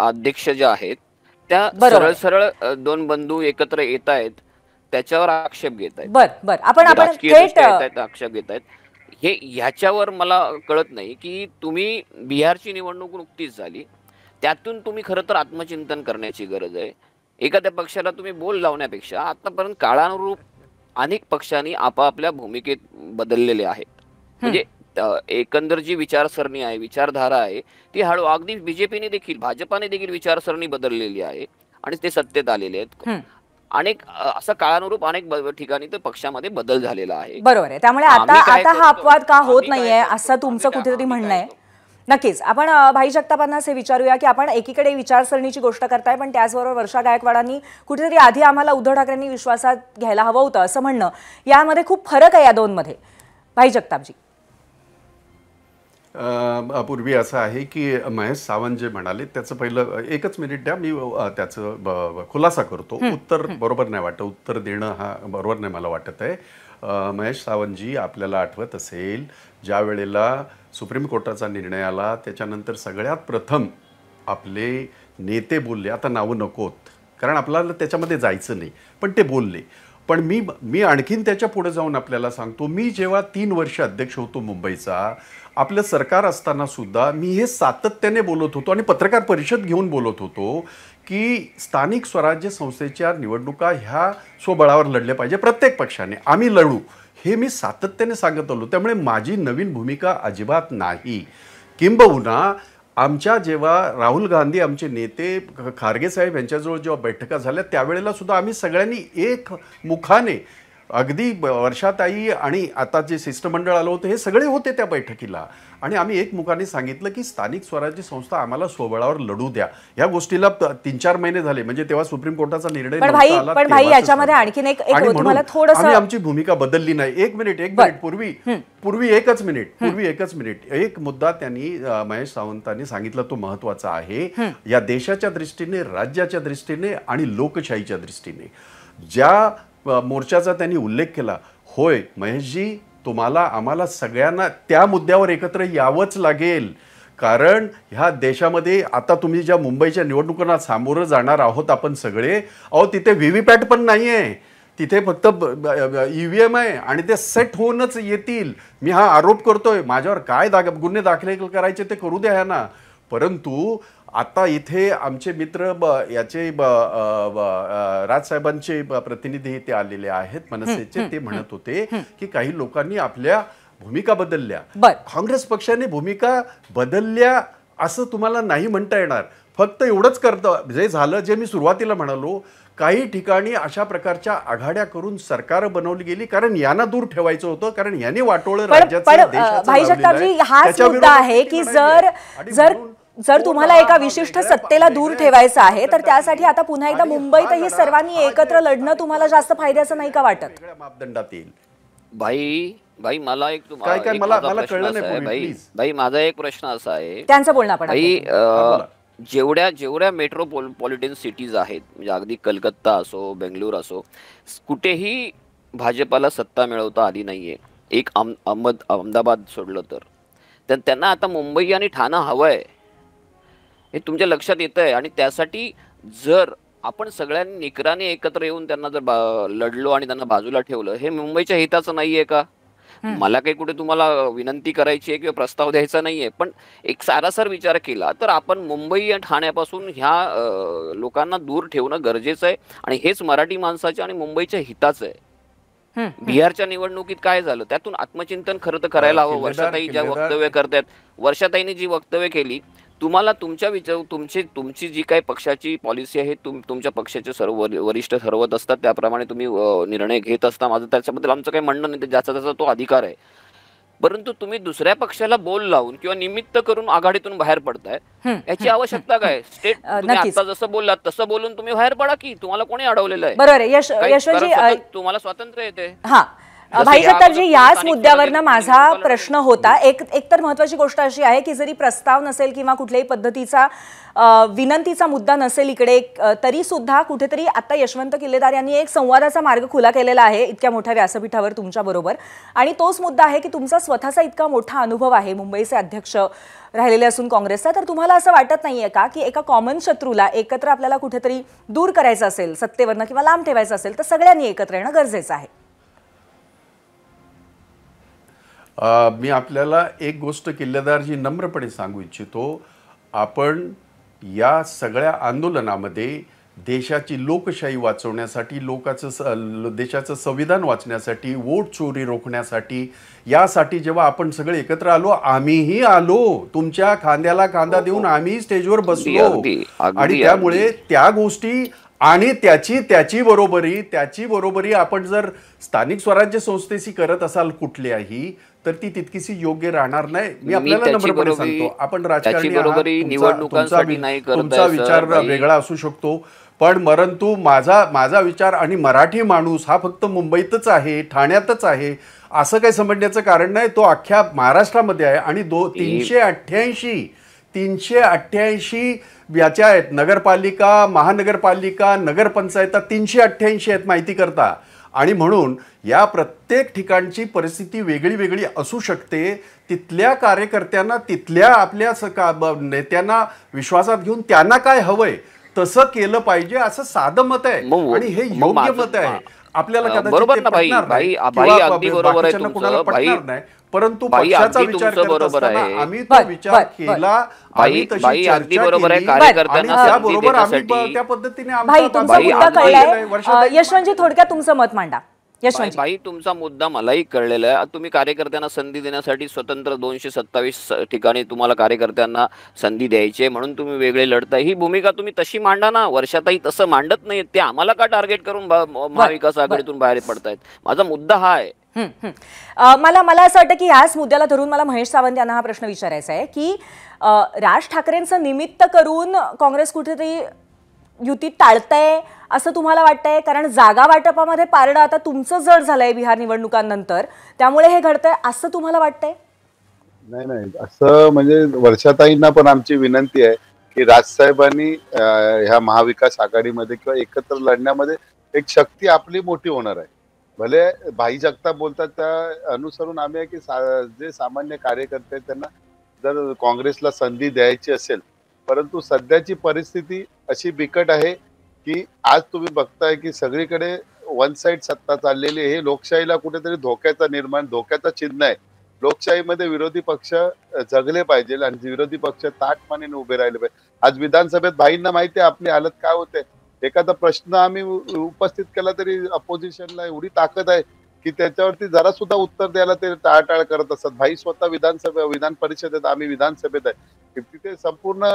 अध्यक्ष ज्या आहेत त्या बरोबर. सरळ सरळ दोन बंधू एकत्र येत आहेत, त्याच्यावर आक्षेप घेत आहेत, बर बर आपण राजकीय थेट दृष्ट्या येत आहेत, आक्षेप घेत आहेत. ह्याच्यावर मला कळत नाही की तुम्ही बिहारची निवडणूक नुकतीच झाली, त्यातून तुम्ही खरं तर आत्मचिंतन करण्याची गरज आहे. एखाद्या पक्षाला तुम्ही बोल लावण्यापेक्षा आतापर्यंत काळानुरूप अनेक पक्षांनी आपापल्या भूमिकेत बदललेले आहेत. म्हणजे एकंदर जी विचारसरणी आहे, विचारधारा आहे, ती हळू अगदी बीजेपीने देखील, भाजपाने देखील विचारसरणी बदललेली आहे आणि ते सत्तेत आलेले आहेत. अनेक असं काळानुरूप अनेक ठिकाणी तर पक्षामध्ये बदल झालेला आहे. बरोबर आहे. त्यामुळे आम्ही आता काय आता हा करतो? अपवाद का होत आम्ही काय नाहीये करतो? असं तुमचं आम्ही कुठेतरी काय म्हणणं आहे. करतो? नक्कीच आपण भाई जगतापांनाच हे विचारूया की आपण एकीकडे विचारसरणीची गोष्ट करताय, पण त्याचबरोबर वर्षा गायकवाडांनी कुठेतरी आधी आम्हाला उद्धव ठाकरेंनी विश्वासात घ्यायला हवं होतं असं म्हणणं, यामध्ये खूप फरक आहे या दोनमध्ये. भाई जगतापजी. पूर्वी असं आहे की महेश सावंत जे म्हणाले त्याचं पहिलं एकच मिनिट द्या, मी त्याचं खुलासा करतो. उत्तर बरोबर नाही वाटत, उत्तर देणं हा बरोबर नाही मला वाटत आहे. महेश सावंतजी, आपल्याला आठवत असेल ज्या वेळेला सुप्रीम कोर्टाचा निर्णय आला त्याच्यानंतर सगळ्यात प्रथम आपले नेते बोलले, आता नावं नकोत कारण आपल्याला त्याच्यामध्ये जायचं नाही, पण ते बोलले. पण मी आणखीन त्याच्या पुढे जाऊन आपल्याला सांगतो, मी जेव्हा 3 वर्ष अध्यक्ष होतो मुंबईचा, आपलं सरकार असताना सुद्धा मी हे सातत्याने बोलत होतो आणि पत्रकार परिषद घेऊन बोलत होतो की स्थानिक स्वराज्य संस्थेच्या निवडणुका ह्या स्वबळावर लढल्या पाहिजे प्रत्येक पक्षाने, आम्ही लढू, हे मी सातत्याने सांगत आलो. त्यामुळे माझी नवीन भूमिका अजिबात नाही. किंबहुना आमच्या जेव्हा राहुल गांधी आमचे नेते खारगे साहेब यांच्याजवळ जेव्हा बैठका झाल्या त्यावेळेला सुद्धा आम्ही सगळ्यांनी एक मुखाने, अगदी वर्षाताई आणि आता जे शिष्टमंडळ आलं होतं हे सगळे होते त्या बैठकीला, आणि आम्ही एकमुखाने सांगितलं की स्थानिक स्वराज्य संस्था आम्हाला स्वबळावर लढू द्या. या गोष्टीला 3-4 महिने झाले, म्हणजे तेव्हा सुप्रीम कोर्टाचा निर्णय पण नव्हता आला, भाई तेव्हाच याच्यामध्ये झालं. आणखीन एक आणि तुम्हाला म्हणून थोडंसं आम्ही आमची भूमिका बदलली नाही. एक मिनिट पूर्वी एकच मिनिट एक मुद्दा त्यांनी महेश सावंतांनी सांगितलं, तो महत्वाचा आहे. या देशाच्या दृष्टीने, राज्याच्या दृष्टीने आणि लोकशाहीच्या दृष्टीने ज्या मोर्चाचा त्यांनी उल्लेख केला, होय महेशजी, तुम्हाला आम्हाला सगळ्यांना त्या मुद्द्यावर एकत्र यावंच लागेल. कारण ह्या देशामध्ये आता तुम्ही ज्या मुंबईच्या निवडणुकांना सामोरं जाणार आहोत आपण सगळे, तिथे व्हीव्हीपॅट पण नाही आहे, तिथे फक्त EVM आहे आणि ते सेट होऊनच येतील. मी हा आरोप करतोय, माझ्यावर काय गुन्हे दाखल करायचे ते करू द्या ना. परंतु आता इथे आमचे मित्र याचे राजसाहेबांचे प्रतिनिधी इथे आलेले आहेत मनसेचे, ते म्हणत होते की काही लोकांनी आपल्या भूमिका बदलल्या. काँग्रेस पक्षाने भूमिका बदलल्या असं तुम्हाला नाही म्हणता येणार. फक्त एवढंच करतं जे झालं, जे मी सुरुवातीला म्हणालो, काही ठिकाणी अशा प्रकारच्या आघाड्या करून सरकार बनवली गेली कारण यांना दूर ठेवायचं होतं, कारण यांनी वाटोळं राज्याचं भाई जगतापजी हाच मुद्दा आहे की जर तुम्हाला एका विशिष्ट सत्तेला दूर ठेवायचं आहे तर त्यासाठी आता पुन्हा एकदा मुंबईतही सर्वांनी एकत्र लढणं तुम्हाला जास्त फायद्याचं नाही का वाटत? मापदंडात येईल. भाई मला एक माझा एक प्रश्न असा आहे, त्यांचं बोलणं आपण भाई जेवढ्या मेट्रोपॉलिटन सिटीज आहेत, म्हणजे अगदी कलकत्ता असो, बेंगळूर असो, कुठेही भाजपाला सत्ता मिळवता आली नाहीये, एक अहमदाबाद सोडलं तर त्यांना आता मुंबई आणि ठाणं हवंय, हे तुमच्या लक्षात येत आहे. आणि त्यासाठी जर आपण सगळ्यांनी निकराने एकत्र येऊन त्यांना जर लढलो आणि त्यांना बाजूला ठेवलं, हे मुंबईच्या हिताचं नाहीये का? मला काही कुठे तुम्हाला विनंती करायची आहे किंवा प्रस्ताव द्यायचा नाहीये, पण एक सारासार विचार केला तर आपण मुंबई आणि ठाण्यापासून ह्या लोकांना दूर ठेवणं गरजेचं आहे, आणि हेच मराठी माणसाच्या आणि मुंबईच्या हिताचं आहे. बिहारच्या निवडणुकीत काय झालं त्यातून आत्मचिंतन खरं तर करायला हवं. वर्षाताई ज्या वक्तव्य करतायत, वर्षाताईने जी वक्तव्य केली, तुम्हाला तुमची जी काही पक्षाची पॉलिसी आहे, तुमच्या पक्षाचे सर्व वरिष्ठ ठरवत असतात, त्याप्रमाणे तुम्ही निर्णय घेत असता. माझं त्याच्याबद्दल आमचं काही म्हणणं नाही, ज्याचा त्याचा तो अधिकार आहे. परंतु तुम्ही दुसऱ्या पक्षाला बोल लावून किंवा निमित्त करून आघाडीतून बाहेर पडताय, याची आवश्यकता काय? स्टेट आता जसं बोललात तसं बोलून तुम्ही बाहेर पडा की, तुम्हाला कोणी अडवलेलं आहे? बरोबर आहे यशवंतजी, तुम्हाला स्वातंत्र्य येते. भाई या जगतापजी, अगोदर याच स्थानिक मुद्द्यावरनं स्वराज्य माझा निवडणुका प्रश्न होता. एक तर महत्वाची गोष्ट अशी आहे की जरी प्रस्ताव नसेल किंवा कुठल्याही पद्धतीचा विनंतीचा मुद्दा नसेल इकडे, तरी सुद्धा कुठेतरी आता यशवंत किल्लेदार यांनी एक संवादाचा मार्ग खुला केलेला आहे इतक्या मोठ्या व्यासपीठावर तुमच्या बरोबर. आणि तोच मुद्दा आहे की तुमचा स्वतःचा इतका मोठा अनुभव आहे, मुंबईचे अध्यक्ष राहिलेले असून काँग्रेसचा, तर तुम्हाला असं वाटत नाहीये का की एका कॉमन शत्रूला एकत्र आपल्याला कुठेतरी दूर करायचं असेल, सत्तेवरनं किंवा लांब ठेवायचं असेल, तर सगळ्यांनी एकत्र येणं गरजेचं आहे? मी आपल्याला एक गोष्ट किल्लेदारजी नम्रपणे सांगू इच्छितो. आपण या सगळ्या आंदोलनामध्ये देशाची लोकशाही वाचवण्यासाठी, देशाचं संविधान वाचण्यासाठी, वोट चोरी रोखण्यासाठी, यासाठी जेव्हा आपण सगळे एकत्र आलो, आम्हीही आलो, तुमच्या खांद्याला खांदा देऊन आम्ही स्टेजवर बसलो. आणि त्यामुळे त्या गोष्टी आणि त्याची बरोबरी आपण जर स्थानिक स्वराज्य संस्थेशी करत असाल कुठल्याही, तर ती तितकीशी योग्य राहणार नाही. मी आपल्याला नम्रपणे सांगतो, आपण राजकारणी आहात, तुमचा विचार वेगळा असू शकतो, पण परंतु माझा विचार आणि मराठी माणूस हा फक्त मुंबईतच आहे, ठाण्यातच आहे असं काही समजण्याचं कारण नाही. तो अख्ख्या महाराष्ट्रामध्ये आहे. आणि 388 याच्या आहेत, नगरपालिका, महानगरपालिका, नगरपंचायत 388 आहेत माहिती करता. आणि म्हणून या प्रत्येक ठिकाणची परिस्थिती वेगळी वेगळी असू शकते. तिथल्या कार्यकर्त्यांना, तिथल्या आपल्या नेत्यांना विश्वासात घेऊन त्यांना काय हवंय तसं केलं पाहिजे, असं साधं मत आहे आणि हे योग्य मत आहे. आपल्याला कदाचित बरोबर ते ना भाई, पटणार नाही भाई किंवा अगदी बरोबर आहे बाकीच्यांना कुणाला तुमचं पटणार भाई. नाही, परंतु भाई, पक्षाचा अगदी विचार तुमचं करत बरोबर असताना आहे. आम्ही तो विचार केला, आम्ही तशी भाई अगदी चर्चा बरोबर आहे. केली आणि कार्यकर्त्यांना संधी त्याबरोबर आम्ही देण्यासाठी त्या पद्धतीने भाई, तुमचा भाई, मुद्दा अगदी कळलाय. वर्षाताई यशवंतजी, थोडक्यात तुमचं मत मांडा. यशवंतजी, भाई, तुमचा मुद्दा मलाही कळलेला आहे. तुम्ही कार्यकर्त्यांना संधी देण्यासाठी स्वतंत्र 227 ठिकाणी तुम्हाला कार्यकर्त्यांना संधी द्यायची म्हणून तुम्ही वेगळे लढताय, ही भूमिका तुम्ही तशी मांडा ना. वर्षाताई तसं मांडत नाहीत, ते आम्हाला का टार्गेट करून महाविकास आघाडीतून बाहेर पडतायत. माझा मुद्दा हा आहे. मला असं वाटतं की ह्याच मुद्द्याला धरून मला महेश सावंत यांना हा प्रश्न विचारायचा आहे की राज ठाकरेंचं निमित्त करून काँग्रेस कुठेतरी युती टाळतंय असं तुम्हाला वाटतंय? कारण जागा वाटपामध्ये पारडं आता तुमचं जड झालंय बिहार निवडणुकांनंतर, त्यामुळे हे घडतंय असं तुम्हाला वाटतंय? नाही, असं म्हणजे वर्षाताईंना पण आमची विनंती आहे की राजसाहेबांनी ह्या महाविकास आघाडीमध्ये किंवा एकत्र लढण्यामध्ये एक शक्ती आपली मोठी होणार आहे. भले भाई जगताप बोलतात त्या अनुसरून आम्ही आहे की जे सामान्य कार्यकर्ते त्यांना जर काँग्रेसला संधी द्यायची असेल, परंतु सध्याची परिस्थिती अशी बिकट आहे की आज तुम्ही बघताय की सगळीकडे वन साइड सत्ता चाललेली आहे. हे लोकशाहीला कुठेतरी धोक्याचा चिन्ह आहे. लोकशाहीमध्ये विरोधी पक्ष जगले पाहिजे आणि विरोधी पक्ष ताटमानेने उभे राहिले पाहिजे. आज विधानसभेत भाईंना माहिती आहे आपली हालत काय होते. एखादा प्रश्न आम्ही उपस्थित केला तरी अपोजिशनला एवढी ताकद आहे की त्याच्यावरती जरा सुद्धा उत्तर द्यायला ते टाळाटाळ करत असतात. भाई स्वतः विधान परिषदेत, आम्ही विधानसभेत आहे, तिथे संपूर्ण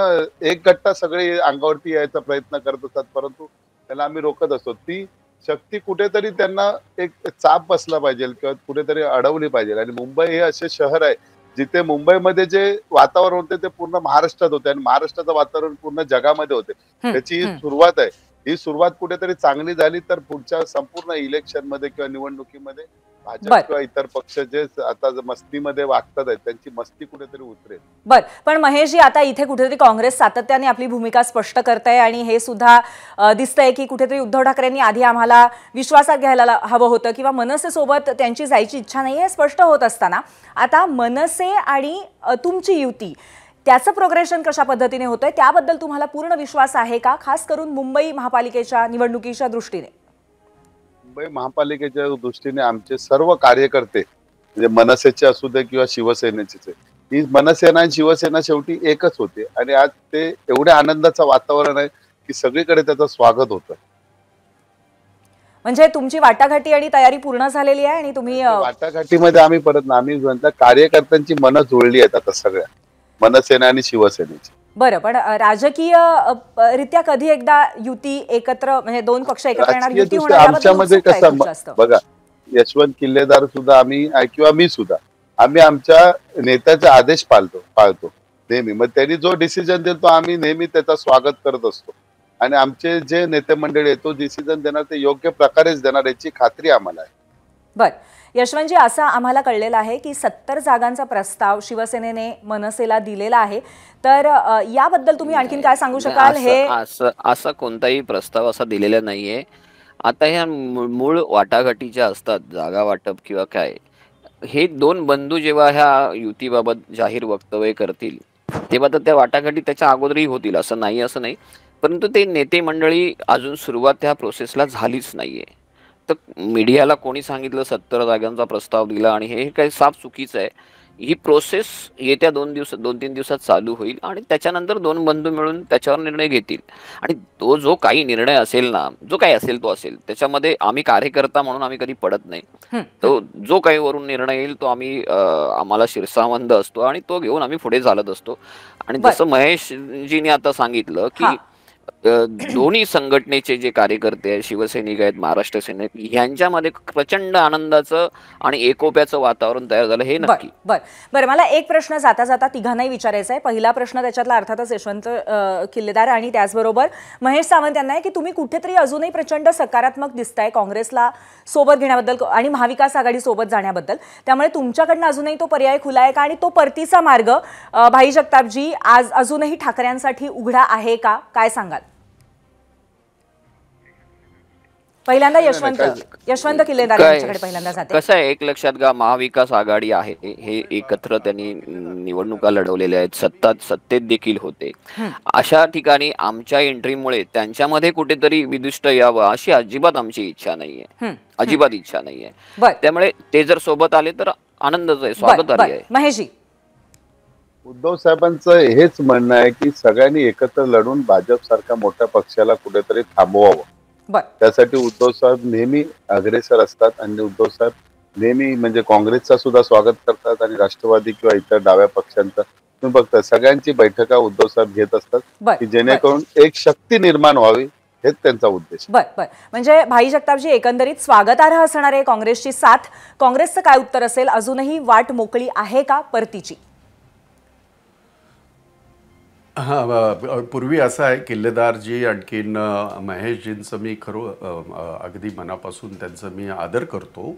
एक गट्टा सगळे अंगावरती यायचा प्रयत्न करत असतात, परंतु त्याला आम्ही रोखत असतो. ती शक्ती कुठेतरी त्यांना एक चाप बसला पाहिजे किंवा कुठेतरी अडवली पाहिजे. आणि मुंबई हे असे शहर आहे जिथे मुंबईमध्ये जे वातावरण होते ते पूर्ण महाराष्ट्रात होते आणि महाराष्ट्राचं वातावरण पूर्ण जगामध्ये होते. त्याची ही सुरुवात आहे. ही सुरुवात कुठेतरी चांगली झाली तर पुढच्या संपूर्ण इलेक्शन मध्ये किंवा निवडणुकीमध्ये भाजप किंवा इतर पक्ष जे आता मस्तीमध्ये वागतात आहेत त्यांची मस्ती कुठेतरी उतरेल. बर, पण महेशजी, आता इथे कुठेतरी काँग्रेस सातत्याने आपली भूमिका स्पष्ट करताय आणि हे सुद्धा दिसतंय की कुठेतरी उद्धव ठाकरेंनी आधी आम्हाला विश्वासात घ्यायला हवं होतं किंवा मनसे सोबत त्यांची जायची इच्छा नाही, हे स्पष्ट होत असताना आता मनसे आणि तुमची युती, त्याचं प्रोग्रेशन कशा पद्धतीने होतंय त्याबद्दल तुम्हाला पूर्ण विश्वास आहे का, खास करून मुंबई महापालिकेच्या निवडणुकीच्या दृष्टीने? मुंबई महापालिकेच्या दृष्टीने आमचे सर्व कार्यकर्ते म्हणजे मनसेचे असू दे किंवा शिवसेनेचे, ही मनसेना आणि शिवसेना शेवटी एकच होते आणि आज ते एवढ्या आनंदाचं वातावरण आहे की सगळीकडे त्याचं स्वागत होतं. म्हणजे तुमची वाटाघाटी आणि तयारी पूर्ण झालेली आहे आणि तुम्ही वाटाघाटीमध्ये आम्ही परत आम्ही कार्यकर्त्यांची मनं जुळली आहेत आता सगळ्या मनसेना आणि शिवसेनेची. बरं, पण राजकीय रित्या कधी एकदा युती एकत्र, म्हणजे दोन पक्ष एकत्र येणार, युती होणार, आमच्यामध्ये कसं बघा, यशवंत किल्लेदार सुद्धा आम्ही किंवा मी सुद्धा आम्ही आमच्या नेत्याचे आदेश पाळतो नेहमी. मग त्यांनी जो डिसिजन देतो आम्ही नेहमी त्याचा स्वागत करत असतो आणि आमचे जे नेते मंडळी आहे तो डिसिजन देणार ते योग्य प्रकारेच देणार याची खात्री आम्हाला आहे. बर, यशवंतजी, असं आम्हाला कळलेलं आहे की 70 जागांचा प्रस्ताव शिवसेनेने मनसेला दिलेला आहे, तर याबद्दल तुम्ही आणखीन काय सांगू शकाल? हे असा कोणताही प्रस्ताव असा दिलेला नाहीये. आता ह्या मूळ वाटाघाटीच्या असतात, जागा वाटप किंवा काय, हे दोन बंधू जेव्हा ह्या युतीबाबत जाहीर वक्तव्य करतील तेव्हा तर त्या वाटाघाटी त्याच्या अगोदरही होतील, असं नाही. परंतु ते नेते मंडळी अजून सुरुवात त्या प्रोसेसला झालीच नाहीये. तर मीडियाला कोणी सांगितलं 70 जागांचा प्रस्ताव दिला आणि हे काही साफ चुकीचं आहे. ही प्रोसेस येत्या 2-3 दिवसात चालू होईल आणि त्याच्यानंतर दोन बंधू मिळून त्याच्यावर निर्णय घेतील. आणि तो जो काही निर्णय असेल ना, जो काही असेल तो असेल, त्याच्यामध्ये आम्ही कार्यकर्ता म्हणून आम्ही कधी पडत नाही. तो जो काही वरून निर्णय येईल तो आम्हाला शिरसावंद असतो आणि तो घेऊन आम्ही पुढे चालत असतो. आणि जसं महेशजीने आता सांगितलं की दोन्ही संघटनेचे जे कार्यकर्ते आहेत, शिवसैनिक आहेत, महाराष्ट्र सैनिक, यांच्यामध्ये प्रचंड आनंदाचं आणि एकोप्याचं वातावरण तयार झालं, हे नक्की. बरं, मला एक प्रश्न जाता जाता तिघांनाही विचारायचा आहे. पहिला प्रश्न त्याच्यातला अर्थातच यशवंत किल्लेदार आणि त्याचबरोबर महेश सावंत यांना आहे की तुम्ही कुठेतरी अजूनही प्रचंड सकारात्मक दिसताय काँग्रेसला सोबत घेण्याबद्दल आणि महाविकास आघाडी सोबत जाण्याबद्दल. त्यामुळे तुमच्याकडनं अजूनही तो पर्याय खुला आहे का? आणि तो परतीचा मार्ग भाई जगतापजी आज अजूनही ठाकरेंसाठी उघडा आहे का? काय सांगाल? पहिल्यांदा यशवंत किल्लेदार यांच्याकडे पहिल्यांदा जाते. कसं आहे, एक लक्षात घ्या, महाविकास आघाडी आहे, हे एकत्र त्यांनी निवडणुका लढवलेल्या आहेत, सत्तेत देखील होते. अशा ठिकाणी आमच्या एंट्रीमुळे त्यांच्यामध्ये कुठेतरी विदुष्ट यावं अशी अजिबात आमची इच्छा नाहीये, अजिबात इच्छा नाहीये. त्यामुळे ते जर सोबत आले तर आनंदच आहे, स्वागतार्ह आहे. महेशजी, उद्धव साहेबांचं हेच म्हणणं आहे की सगळ्यांनी एकत्र लढून भाजप सारख्या मोठ्या पक्षाला कुठेतरी थांबवावं. त्यासाठी उद्धव साहेब नेहमी अग्रेसर असतात आणि उद्धव साहेब नेहमी म्हणजे काँग्रेसचा सुद्धा स्वागत करतात आणि राष्ट्रवादी किंवा इतर डाव्या पक्षांचा. तुम्ही बघता सगळ्यांची बैठका उद्धव साहेब घेत असतात की जेणेकरून एक शक्ती निर्माण व्हावी, हेच त्यांचा उद्देश. म्हणजे भाई जगतापजी, एकंदरीत स्वागतार्ह असणारे काँग्रेसची साथ, काँग्रेसचं काय उत्तर असेल? अजूनही वाट मोकळी आहे का परतीची? पूर्वी असं आहे, किल्लेदारजी आणखीन महेशजींचं मी अगदी मनापासून त्यांचं मी आदर करतो.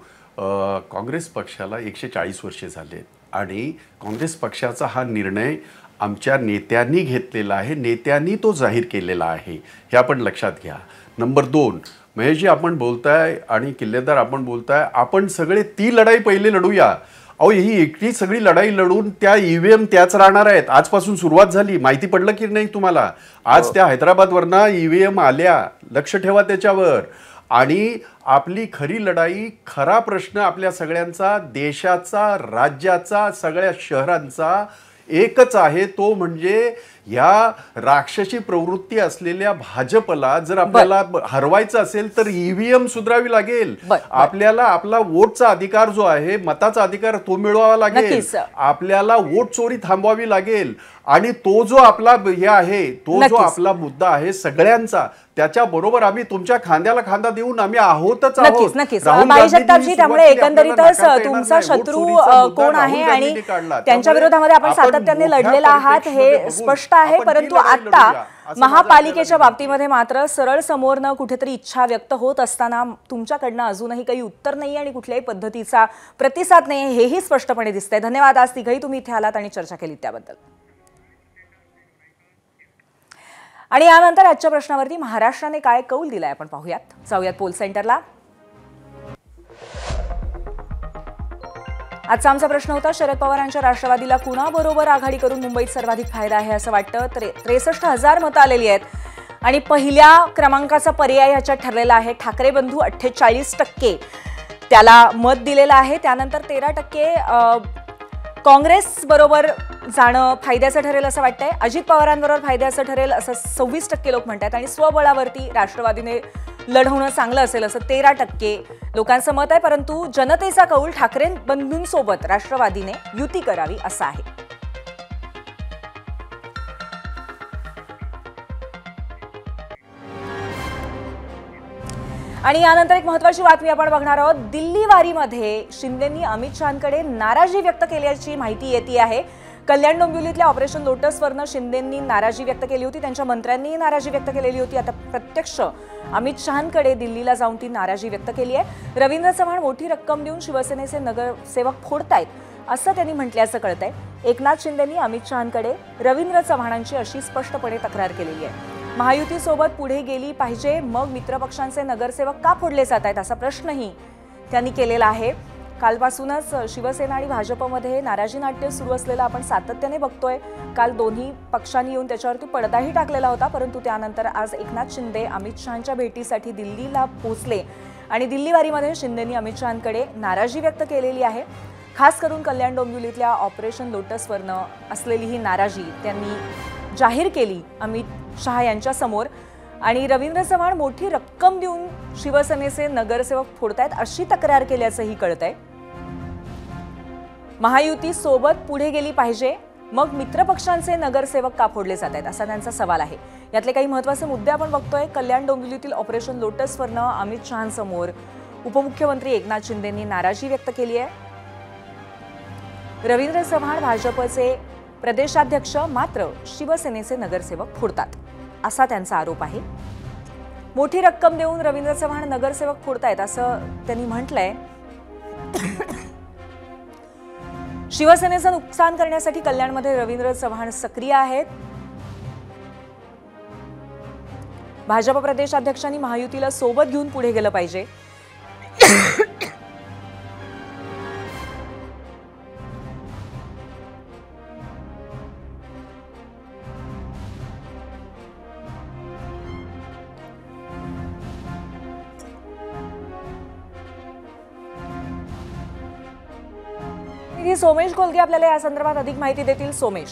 काँग्रेस पक्षाला 140 वर्षे झाले आणि काँग्रेस पक्षाचा हा निर्णय आमच्या नेत्यांनी घेतलेला आहे, नेत्यांनी तो जाहीर केलेला आहे, हे आपण लक्षात घ्या. नंबर 2, महेशजी आपण बोलताय आणि किल्लेदार आपण बोलताय, आपण सगळे ती लढाई पहिले लढूया. अहो, ही एकटी सगळी लढाई लढून त्या ईव्हीएम त्याच राहणार आहेत. आजपासून सुरुवात झाली, माहिती पडलं की नाही तुम्हाला? आज त्या हैदराबादवरनं ईव्हीएम आल्या, लक्ष ठेवा त्याच्यावर. आणि आपली खरी लढाई, खरा प्रश्न आपल्या सगळ्यांचा, देशाचा, राज्याचा, सगळ्या शहरांचा एकच आहे, तो म्हणजे या राक्षसी प्रवृत्ती असलेल्या भाजपला जर आपल्याला हरवायचं असेल तर ईव्हीएम सुधारावी लागेल. आपल्याला आपला वोटचा अधिकार जो आहे, मताचा अधिकार, तो मिळवावा लागेल. आपल्याला वोट चोरी थांबवावी लागेल. आणि तो जो आपला हे आहे, तो जो आपला मुद्दा आहे सगळ्यांचा, त्याच्या बरोबर आम्ही तुमच्या खांद्याला खांदा देऊन आम्ही आहोतच आहोत. भाई जगतापजी, त्यामुळे एकंदरीतच तुमचा शत्रू कोण आहे आणि त्यांच्या विरोधामध्ये आपण सातत्याने लढलेला आहात हे स्पष्ट आहे. परंतु आता महापालिकेच्या बाबतीमध्ये मात्र सरळ समोरनं कुठेतरी इच्छा व्यक्त होत असताना तुमच्याकडनं अजूनही काही उत्तर नाही आणि कुठल्याही पद्धतीचा प्रतिसाद नाही, हेही स्पष्टपणे दिसतंय. धन्यवाद, आज तिघही तुम्ही इथे आलात आणि चर्चा केली त्याबद्दल. आणि यानंतर आजच्या प्रश्नावरती महाराष्ट्राने काय कौल दिलाय आपण पाहूयात. जाऊयात पोल सेंटरला. आजचा आमचा प्रश्न होता, शरद पवारांच्या राष्ट्रवादीला कुणाबरोबर आघाडी करून मुंबईत सर्वाधिक फायदा आहे असं वाटतं? 63,000 मतं आलेली आहेत आणि पहिल्या क्रमांकाचा पर्याय ह्याच्यात ठरलेला आहे. ठाकरे बंधू 48% त्याला मत दिलेलं आहे. त्यानंतर 13% काँग्रेस बरोबर जाणं फायद्याचं ठरेल असं वाटतंय. अजित पवारांबरोबर फायद्याचं ठरेल असं 26% लोक म्हणतात आणि स्वबळावरती राष्ट्रवादीने लढवणं चांगलं असेल असं 13% लोकांचं मत आहे. परंतु जनतेचा कौल ठाकरे बंधूंसोबत राष्ट्रवादीने युती करावी असा आहे. आणि यानंतर एक महत्त्वाची बातमी आपण बघणार आहोत. दिल्ली वारीमध्ये शिंदेंनी अमित शहांकडे नाराजी व्यक्त केल्याची माहिती येते आहे. कल्याण डोंबिवलीतल्या ऑपरेशन लोटसवरनं शिंदेंनी नाराजी व्यक्त केली होती, त्यांच्या मंत्र्यांनीही नाराजी व्यक्त केलेली होती. आता प्रत्यक्ष अमित शहांकडे दिल्लीला जाऊन ती नाराजी व्यक्त केली आहे. रवींद्र चव्हाण मोठी रक्कम देऊन शिवसेनेचे नगरसेवक फोडतायत असं त्यांनी म्हटल्याचं कळतंय. एकनाथ शिंदेंनी अमित शहांकडे रवींद्र चव्हाणांची अशी स्पष्टपणे तक्रार केलेली आहे. महायुतीसोबत पुढे गेली पाहिजे, मग मित्रपक्षांचे नगरसेवक का फोडले जात आहेत असा प्रश्नही त्यांनी केलेला आहे. कालपासूनच शिवसेना आणि भाजपमध्ये नाराजी नाट्य सुरू असलेलं आपण सातत्याने बघतोय. काल दोन्ही पक्षांनी येऊन त्याच्यावरती पडदाही टाकलेला होता, परंतु त्यानंतर आज एकनाथ शिंदे अमित शहांच्या भेटीसाठी दिल्लीला पोहोचले आणि दिल्लीवारीमध्ये शिंदेंनी अमित शहांकडे नाराजी व्यक्त केलेली आहे. खास करून कल्याण डोंबिवलीतल्या ऑपरेशन लोटसवरनं असलेली ही नाराजी त्यांनी जाहीर केली अमित शहा यांच्या समोर. आणि रवींद्र चव्हाण मोठी रक्कम देऊन शिवसेनेचे नगरसेवक फोडतायत अशी तक्रार केल्याचंही कळतंय. महायुती सोबत पुढे गेली पाहिजे, मग मित्रपक्षांचे नगरसेवक का फोडले जात आहेत असा त्यांचा सवाल आहे. यातले काही महत्त्वाचे मुद्दे आपण बघतोय. कल्याण डोंबिवलीतील ऑपरेशन लोटसवरनं अमित शहांसमोर उपमुख्यमंत्री एकनाथ शिंदेंनी नाराजी व्यक्त केली आहे. रवींद्र चव्हाण भाजपचे प्रदेशाध्यक्ष मात्र शिवसेनेचे नगरसेवक फोडतात असा त्यांचा आरोप आहे. मोठी रक्कम देऊन रवींद्र चव्हाण नगरसेवक फोडतायत असं त्यांनी म्हटलंय. शिवसेनेचं नुकसान करण्यासाठी कल्याणमध्ये रवींद्र चव्हाण सक्रिय आहेत. भाजप प्रदेशाध्यक्षांनी महायुतीला सोबत घेऊन पुढे गेलं पाहिजे. सोमेश गोलगे आपल्याला या संदर्भात अधिक माहिती देतील. सोमेश,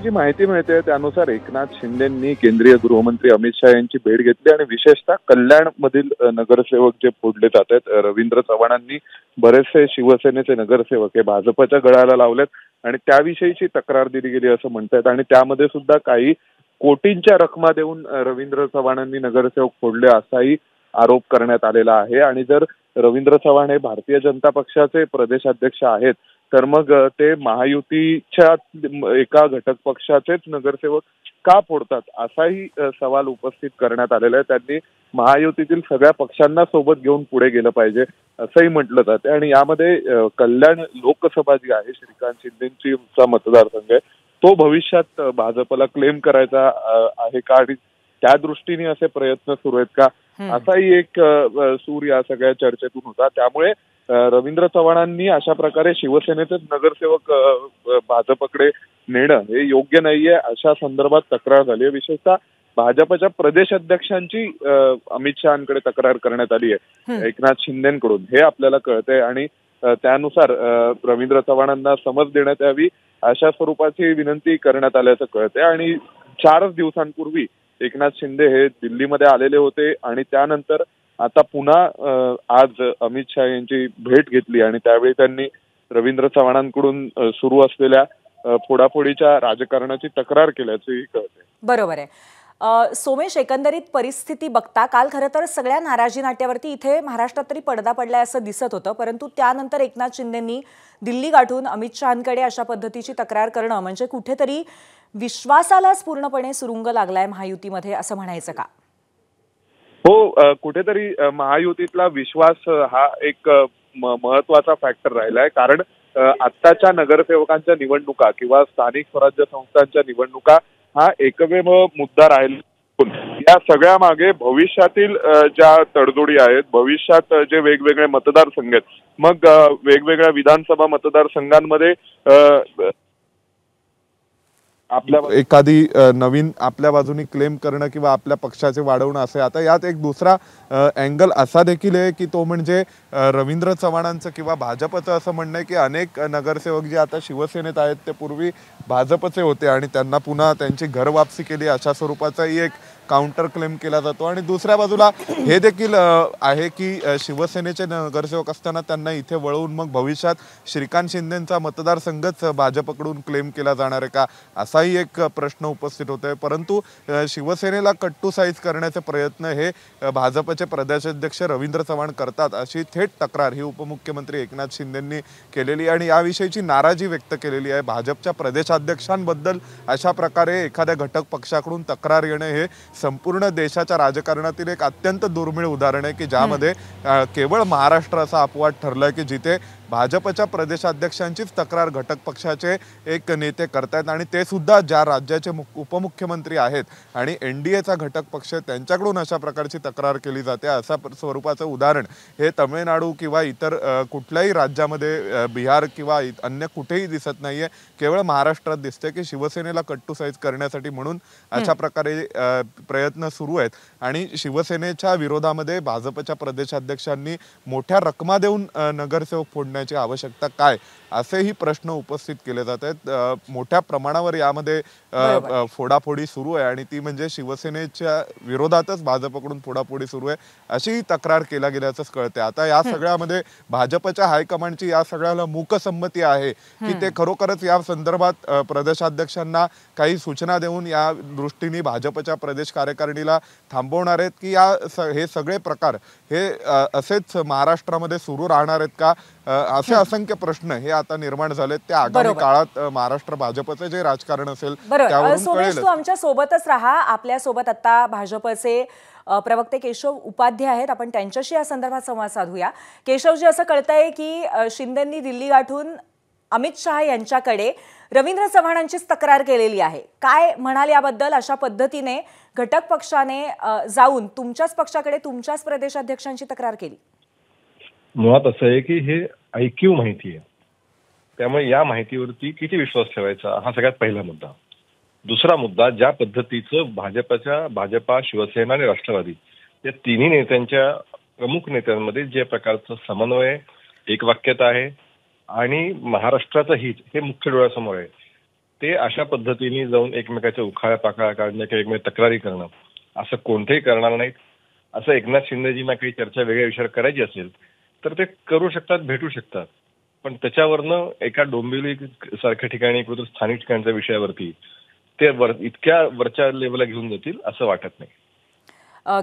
जी माहिती मिळते त्यानुसार एकनाथ शिंदेंनी केंद्रीय गृहमंत्री अमित शहा यांची भेट घेतली आणि विशेषतः कल्याण मधील नगरसेवक जे फोडले जात आहेत, रवींद्र चव्हाणांनी बरेचसे शिवसेनेचे नगरसेवक हे भाजपच्या गळाला लावलेत आणि त्याविषयीची तक्रार दिली गेली असं म्हणतात. आणि त्यामध्ये सुद्धा काही कोटींच्या रकमा देऊन रवींद्र चव्हाणांनी नगरसेवक फोडले असाही आरोप करण्यात आलेला आहे. आणि जर रवींद्र चव्हाण हे भारतीय जनता पक्षाचे प्रदेशाध्यक्ष आहेत तर मग ते महायुतीच्या एका घटक पक्षाचेच नगरसेवक का फोडतात असाही सवाल उपस्थित करण्यात आलेला आहे. त्यांनी महायुतीतील सगळ्या पक्षांना सोबत घेऊन पुढे गेलं पाहिजे असंही म्हटलं जाते. आणि यामध्ये कल्याण लोकसभा जी आहे, श्रीकांत शिंदेचा मतदारसंघ आहे, तो भविष्यात भाजपला क्लेम करायचा आहे का आणि त्या दृष्टीने असे प्रयत्न सुरू आहेत का असाही एक सूर या सगळ्या चर्चेतून होता. त्यामुळे रवींद्र चव्हाणांनी अशा प्रकारे शिवसेनेचेच नगरसेवक भाजपकडे नेणं हे योग्य नाहीये अशा संदर्भात तक्रार झाली आहे. विशेषतः भाजपच्या प्रदेशाध्यक्षांची अमित शहांकडे तक्रार करण्यात आली आहे एकनाथ शिंदेकडून, हे आपल्याला कळतंय. आणि त्यानुसार रवींद्र चव्हाणांना समज देण्यात यावी अशा स्वरूपाची विनंती करण्यात आल्याचं कळतंय. आणि 4 दिवसांपूर्वी एकनाथ शिंदे हे दिल्लीमध्ये आलेले होते आणि त्यानंतर आता पुन्हा आज अमित शहा यांची भेट घेतली आणि त्यावेळी त्यांनी रवींद्र चव्हाणांकडून सुरू असलेल्या फोडाफोडीच्या राजकारणाची तक्रार केल्याचंही कळते. बरोबर आहे. सोमेश, एकंदरीत परिस्थिती बघता काल खरं तर सगळ्या नाराजी नाट्यावरती इथे महाराष्ट्रात तरी पडदा पडलाय असं दिसत होतं, परंतु त्यानंतर एकनाथ शिंदेंनी दिल्ली गाठून अमित शहांकडे अशा पद्धतीची तक्रार करणं म्हणजे कुठेतरी विश्वासालाच पूर्णपणे सुरुंग लागलाय महायुतीमध्ये असं म्हणायचं का? हो, कुठेतरी महायुतीतला विश्वास हा एक महत्वाचा फॅक्टर राहिलाय. कारण आत्ताच्या नगरसेवकांच्या निवडणुका किंवा स्थानिक स्वराज्य संस्थांच्या निवडणुका हा एकमेव मुद्दा राहिला. या सगळ्या मागे भविष्यातील ज्या तडजोडी आहेत, भविष्यात जे वेगवेगळे मतदारसंघ आहेत, मग वेगवेगळ्या विधानसभा मतदारसंघांमध्ये आपल्या एखादी नवीन आपल्या बाजूने क्लेम करणं किंवा आपल्या पक्षाचे वाढवणं असे. आता यात एक दुसरा अँगल असा देखील आहे की तो म्हणजे रवींद्र चव्हाणांचं किंवा भाजपचं असं म्हणणं आहे की अनेक नगरसेवक जे आता शिवसेनेत आहेत ते पूर्वी भाजपचे होते आणि त्यांना पुन्हा त्यांची घर वापसी केली अशा स्वरूपाचाही एक काउंटर क्लेम केला जातो. आणि दुसऱ्या बाजूला हे देखील आहे की शिवसेनेचे नगरसेवक असताना त्यांना इथे वळवून मग भविष्यात श्रीकांत शिंदेंचा मतदारसंघच भाजपकडून क्लेम केला जाणार आहे का, असाही एक प्रश्न उपस्थित होतोय. परंतु शिवसेनेला कट्टू साईज करण्याचे प्रयत्न हे भाजपचे प्रदेशाध्यक्ष रवींद्र चव्हाण करतात अशी थेट तक्रार ही उपमुख्यमंत्री एकनाथ शिंदेंनी केलेली आणि याविषयीची नाराजी व्यक्त केलेली आहे. भाजपच्या प्रदेशाध्यक्षांबद्दल अशा प्रकारे एखाद्या घटक पक्षाकडून तक्रार येणे हे संपूर्ण देशाच्या राजकारणातील एक अत्यंत दुर्मिळ उदाहरण आहे की ज्यामध्ये केवळ महाराष्ट्र असा अपवाद ठरलाय की जिथे भाजपच्या प्रदेशाध्यक्षांचीच तक्रार घटक पक्षाचे एक नेते करतायत आणि ते सुद्धा ज्या राज्याचे उपमुख्यमंत्री आहेत आणि NDAचा घटक पक्ष त्यांच्याकडून अशा प्रकारची तक्रार केली जाते. अशा स्वरूपाचं उदाहरण हे तमिळनाडू किंवा इतर कुठल्याही राज्यामध्ये बिहार किंवा अन्य कुठेही दिसत नाहीये. केवळ महाराष्ट्रात दिसते की शिवसेनेला कट्टू साईज करण्यासाठी म्हणून अशा प्रकारे प्रयत्न सुरू आहेत आणि शिवसेनेच्या विरोधामध्ये भाजपच्या प्रदेशाध्यक्षांनी मोठ्या रकमा देऊन नगरसेवक फोडण्याची आवश्यकता काय असेही प्रश्न उपस्थित केले जात आहेत. मोठ्या प्रमाणावर यामध्ये फोडाफोडी सुरू आहे आणि ती म्हणजे शिवसेनेच्या विरोधातच भाजपकडून फोडाफोडी सुरू आहे अशी तक्रार केल्या गेल्याचं कळते. आता या सगळ्यामध्ये भाजपच्या हायकमांडची या सगळ्याला मूकसंमती आहे की ते खरोखरच या संदर्भात प्रदेशाध्यक्षांना काही सूचना देऊन या दृष्टीने भाजपच्या प्रदेश कार्यकारिणीला थांबवणार आहेत की हे सगळे प्रकार हे असेच महाराष्ट्रामध्ये सुरू राहणार आहेत का, असे असंख्य प्रश्न हे आता निर्माण झालेत. त्या आगामी काळात महाराष्ट्र भाजपचं जे राजकारण असेल त्यावरून कळेल. तू आमच्या सोबतच राहा. आपल्या सोबत आता भाजपचे प्रवक्ते केशव उपाध्याय आहेत, आपण त्यांच्याशी या संदर्भात संवाद साधूया. केशवजी, असं कळतंय की शिंदेंनी दिल्ली गाठून अमित शहा यांच्याकडे रवींद्र चव्हाणांचीच तक्रार केलेली आहे. काय म्हणाल याबद्दल? अशा पद्धतीने घटक पक्षाने जाऊन तुमच्याच पक्षाकडे तुमच्याच प्रदेशाध्यक्षांची तक्रार केली. मुळात असं आहे की हे ऐकीव माहिती आहे, त्यामुळे या माहितीवरती किती विश्वास ठेवायचा हा सगळ्यात पहिला मुद्दा. दुसरा मुद्दा, ज्या पद्धतीचं भाजपा, शिवसेना आणि राष्ट्रवादी या तिन्ही नेत्यांच्या प्रमुख नेत्यांमध्ये जे प्रकारचं समन्वय, एकवाक्यता आहे आणि महाराष्ट्राचं हित हे मुख्य डोळ्यासमोर आहे, ते अशा पद्धतीने जाऊन एकमेकाच्या उखाळ्या पाकळ्या काढणं किंवा एकमेक तक्रारी करणं असं कोणतेही करणार नाहीत. असं एकनाथ शिंदेजींना काही चर्चा वेगळ्या विषयावर करायची असेल तर ते करू शकतात, भेटू शकतात, पण त्याच्यावरनं एका डोंबिवली सारख्या ठिकाणी किंवा स्थानिक ठिकाणच्या विषयावरती ते इतक्या वरच्या लेवलला घेऊन जातील असं वाटत नाही.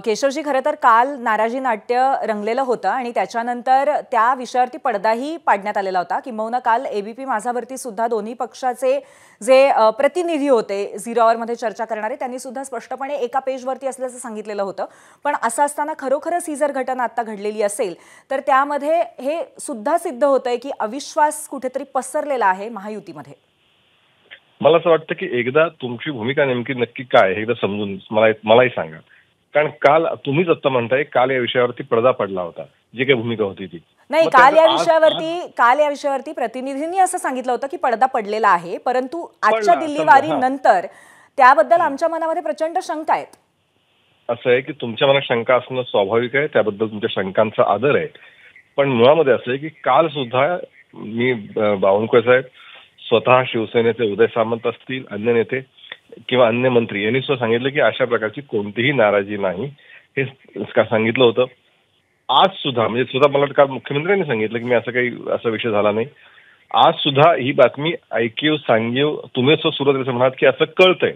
केशवजी, खरं तर काल नाराजी नाट्य रंगलेलं होतं आणि त्याच्यानंतर त्या विषयावरती पडदाही पाडण्यात आलेला होता. किंबहुना काल ABP माझावरती सुद्धा दोन्ही पक्षाचे जे प्रतिनिधी होते झिरो आवरमध्ये चर्चा करणारे त्यांनी सुद्धा स्पष्टपणे एका पेजवरती असल्याचं सांगितलेलं होतं. पण असं असताना खरोखरच ही जर घटना आता घडलेली असेल तर त्यामध्ये हे सुद्धा सिद्ध होतंय की अविश्वास कुठेतरी पसरलेला आहे महायुतीमध्ये. मला असं वाटतं की एकदा तुमची भूमिका नेमकी नक्की काय हे एकदा समजून मलाही सांगा. कारण काल तुम्हीच आता म्हणताय काल या विषयावरती पडदा पडला होता, जी काही भूमिका होती ती नाही. काल या विषयावरती प्रतिनिधींनी असं सांगितलं होतं की पडदा पडलेला आहे, परंतु आजच्या दिल्ली वारी नंतर त्याबद्दल आमच्या मनामध्ये प्रचंड शंका आहेत. असं आहे की तुमच्या मनात शंका असणं स्वाभाविक आहे, त्याबद्दल तुमच्या शंकांचा आदर आहे. पण मुळामध्ये असं आहे की काल सुद्धा मी बावनकुळे साहेब, स्वतः शिवसेनेचे उदय सामंत असतील, अन्य नेते किंवा अन्य मंत्री यांनी सुद्धा सांगितलं की अशा प्रकारची कोणतीही नाराजी नाही हे सांगितलं होतं. आज सुद्धा म्हणजे सुद्धा मला काल मुख्यमंत्र्यांनी सांगितलं की मी असं काही असा विषय झाला नाही. आज सुद्धा ही बातमी ऐकीव सांगीव तुम्ही सुरुवातीला म्हणाल की असं कळतंय,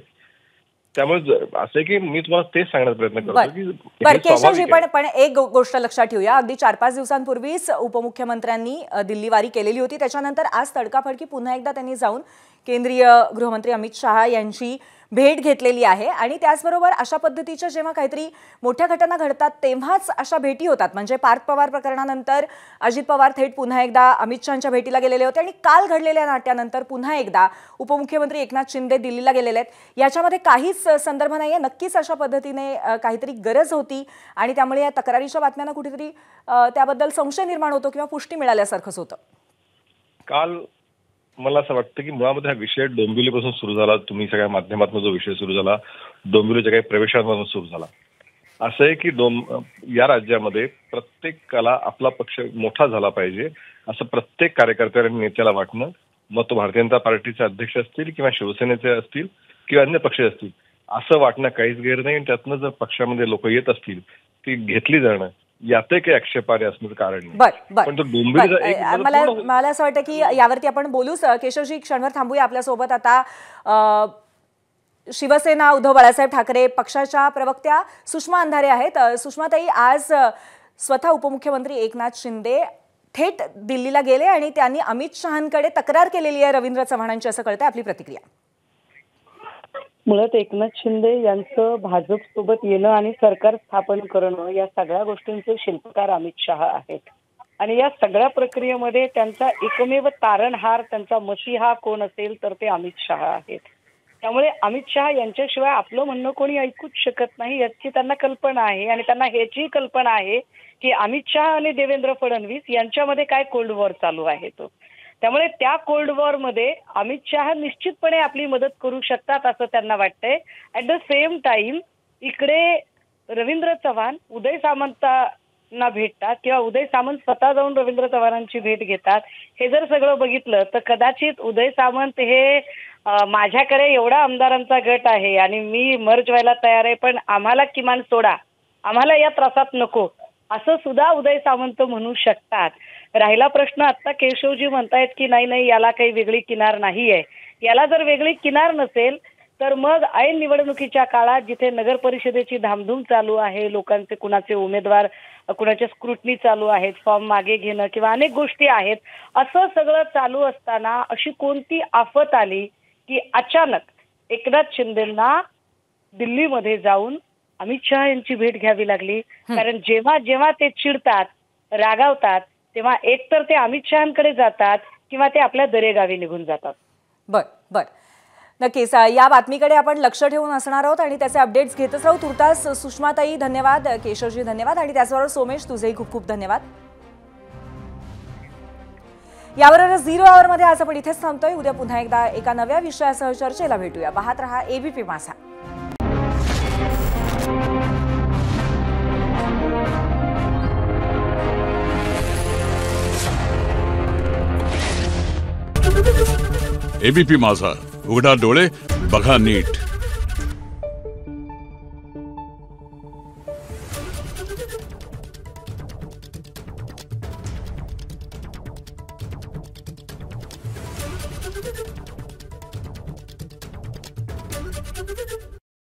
त्यामुळे असं आहे की मी तुम्हाला तेच सांगण्याचा प्रयत्न करतो की केशवजी, पण एक गोष्ट लक्षात ठेवूया. अगदी 4-5 दिवसांपूर्वीच उपमुख्यमंत्र्यांनी दिल्ली वारी केलेली होती. त्याच्यानंतर आज तडकाफडकी पुन्हा एकदा त्यांनी जाऊन केंद्रीय गृहमंत्री अमित शहा यांची भेट घेतलेली आहे आणि त्याचबरोबर अशा पद्धतीच्या जेव्हा काहीतरी मोठ्या घटना घडतात तेव्हाच अशा भेटी होतात. म्हणजे पार्थ पवार प्रकरणानंतर अजित पवार थेट पुन्हा एकदा अमित शहांच्या भेटीला गेलेले होते आणि काल घडलेल्या नाट्यानंतर पुन्हा एकदा उपमुख्यमंत्री एकनाथ शिंदे दिल्लीला गेलेले आहेत. याच्यामध्ये काहीच संदर्भ नाहीये. नक्कीच अशा पद्धतीने काहीतरी गरज होती आणि त्यामुळे या तक्रारीच्या बातम्यांना कुठेतरी त्याबद्दल संशय निर्माण होतो किंवा पुष्टी मिळाल्यासारखंच होतं. काल मला असं वाटतं की मुळामध्ये हा विषय डोंबिवलीपासून सुरू झाला. तुम्ही सगळ्या माध्यमातून जो विषय सुरू झाला डोंबिवलीच्या काही प्रवेशांपासून सुरू झाला. असं आहे की या राज्यामध्ये प्रत्येकाला आपला पक्ष मोठा झाला पाहिजे असं प्रत्येक कार्यकर्त्या आणि नेत्याला वाटणं, मग तो भारतीय जनता पार्टीचे अध्यक्ष असतील किंवा शिवसेनेचे असतील किंवा अन्य पक्ष असतील, असं वाटणं काहीच गैर नाही. त्यातनं जर पक्षामध्ये लोक येत असतील ती घेतली जाणं यातही काही आक्षेपार्ह असण्याचं कारण नाही. पण तो डोंबिवलीचा एक मला असं वाटतं की यावरती आपण बोलूच. केशवजी क्षणभर थांबूया. आपल्यासोबत आता शिवसेना उद्धव बाळासाहेब ठाकरे पक्षाच्या प्रवक्त्या सुषमा अंधारे आहेत. सुषमाताई, आज स्वतः उपमुख्यमंत्री एकनाथ शिंदे थेट दिल्लीला गेले आणि त्यांनी अमित शहांकडे तक्रार केलेली आहे रवींद्र चव्हाणांची, असं कळतंय. आपली प्रतिक्रिया. मुळात एकनाथ शिंदे यांचं भाजप सोबत येणं आणि सरकार स्थापन करणं या सगळ्या गोष्टींचे शिल्पकार अमित शहा आहेत आणि या सगळ्या प्रक्रियेमध्ये त्यांचा एकमेव तारणहार, त्यांचा मसीहा कोण असेल तर ते अमित शहा आहेत. त्यामुळे अमित शहा यांच्याशिवाय आपलं म्हणणं कोणी ऐकूच शकत नाही याची त्यांना कल्पना आहे आणि त्यांना ह्याची कल्पना आहे की अमित शहा आणि देवेंद्र फडणवीस यांच्यामध्ये काय कोल्ड वॉर चालू आहे तो. त्यामुळे त्या कोल्ड वॉर मध्ये अमित शहा निश्चितपणे आपली मदत करू शकतात असं त्यांना वाटतंय. ऍट द सेम टाइम इकडे रवींद्र चव्हाण उदय सामंतांना भेटतात किंवा उदय सामंत स्वतः जाऊन रवींद्र चव्हाणांची भेट घेतात. हे जर सगळं बघितलं तर कदाचित उदय सामंत हे माझ्याकडे एवढा आमदारांचा गट आहे आणि मी मर्ज व्हायला तयार आहे, पण आम्हाला किमान सोडा, आम्हाला या त्रासात नको, असं सुद्धा उदय सामंत म्हणू शकतात. राहिला प्रश्न, आता केशवजी म्हणतायत की नाही याला काही वेगळी किनार नाहीये. याला जर वेगळी किनार नसेल तर मग ऐन निवडणुकीच्या काळात जिथे नगर परिषदेची धामधूम चालू आहे, लोकांचे कुणाचे उमेदवार कुणाच्या स्क्रुटनी चालू आहेत, फॉर्म मागे घेणं किंवा अनेक गोष्टी आहेत, असं सगळं चालू असताना अशी कोणती आफत आली की अचानक एकनाथ शिंदेंना दिल्लीमध्ये जाऊन अमित शहा यांची भेट घ्यावी लागली. कारण जेव्हा जेव्हा ते चिडतात, रागावतात, तेव्हा एकतर ते अमित शहांकडे जातात किंवा ते आपल्या दरेगावी निघून जातात. बर नक्कीच या बातमीकडे आपण लक्ष ठेवून असणार आहोत आणि त्याचे अपडेट्स घेतच राहू. तुर्तास सुषमाताई धन्यवाद, केशवजी धन्यवाद आणि त्याचबरोबर सोमेश तुझेही खूप खूप धन्यवाद. यावरच 0 आवरमध्ये आज आपण इथेच थांबतोय. उद्या पुन्हा एकदा एका नव्या विषयासह चर्चेला भेटूया. पाहत रहा एबीपी माझा. एबीपी माझा, उघडा डोळे बघा नीट. Thank you.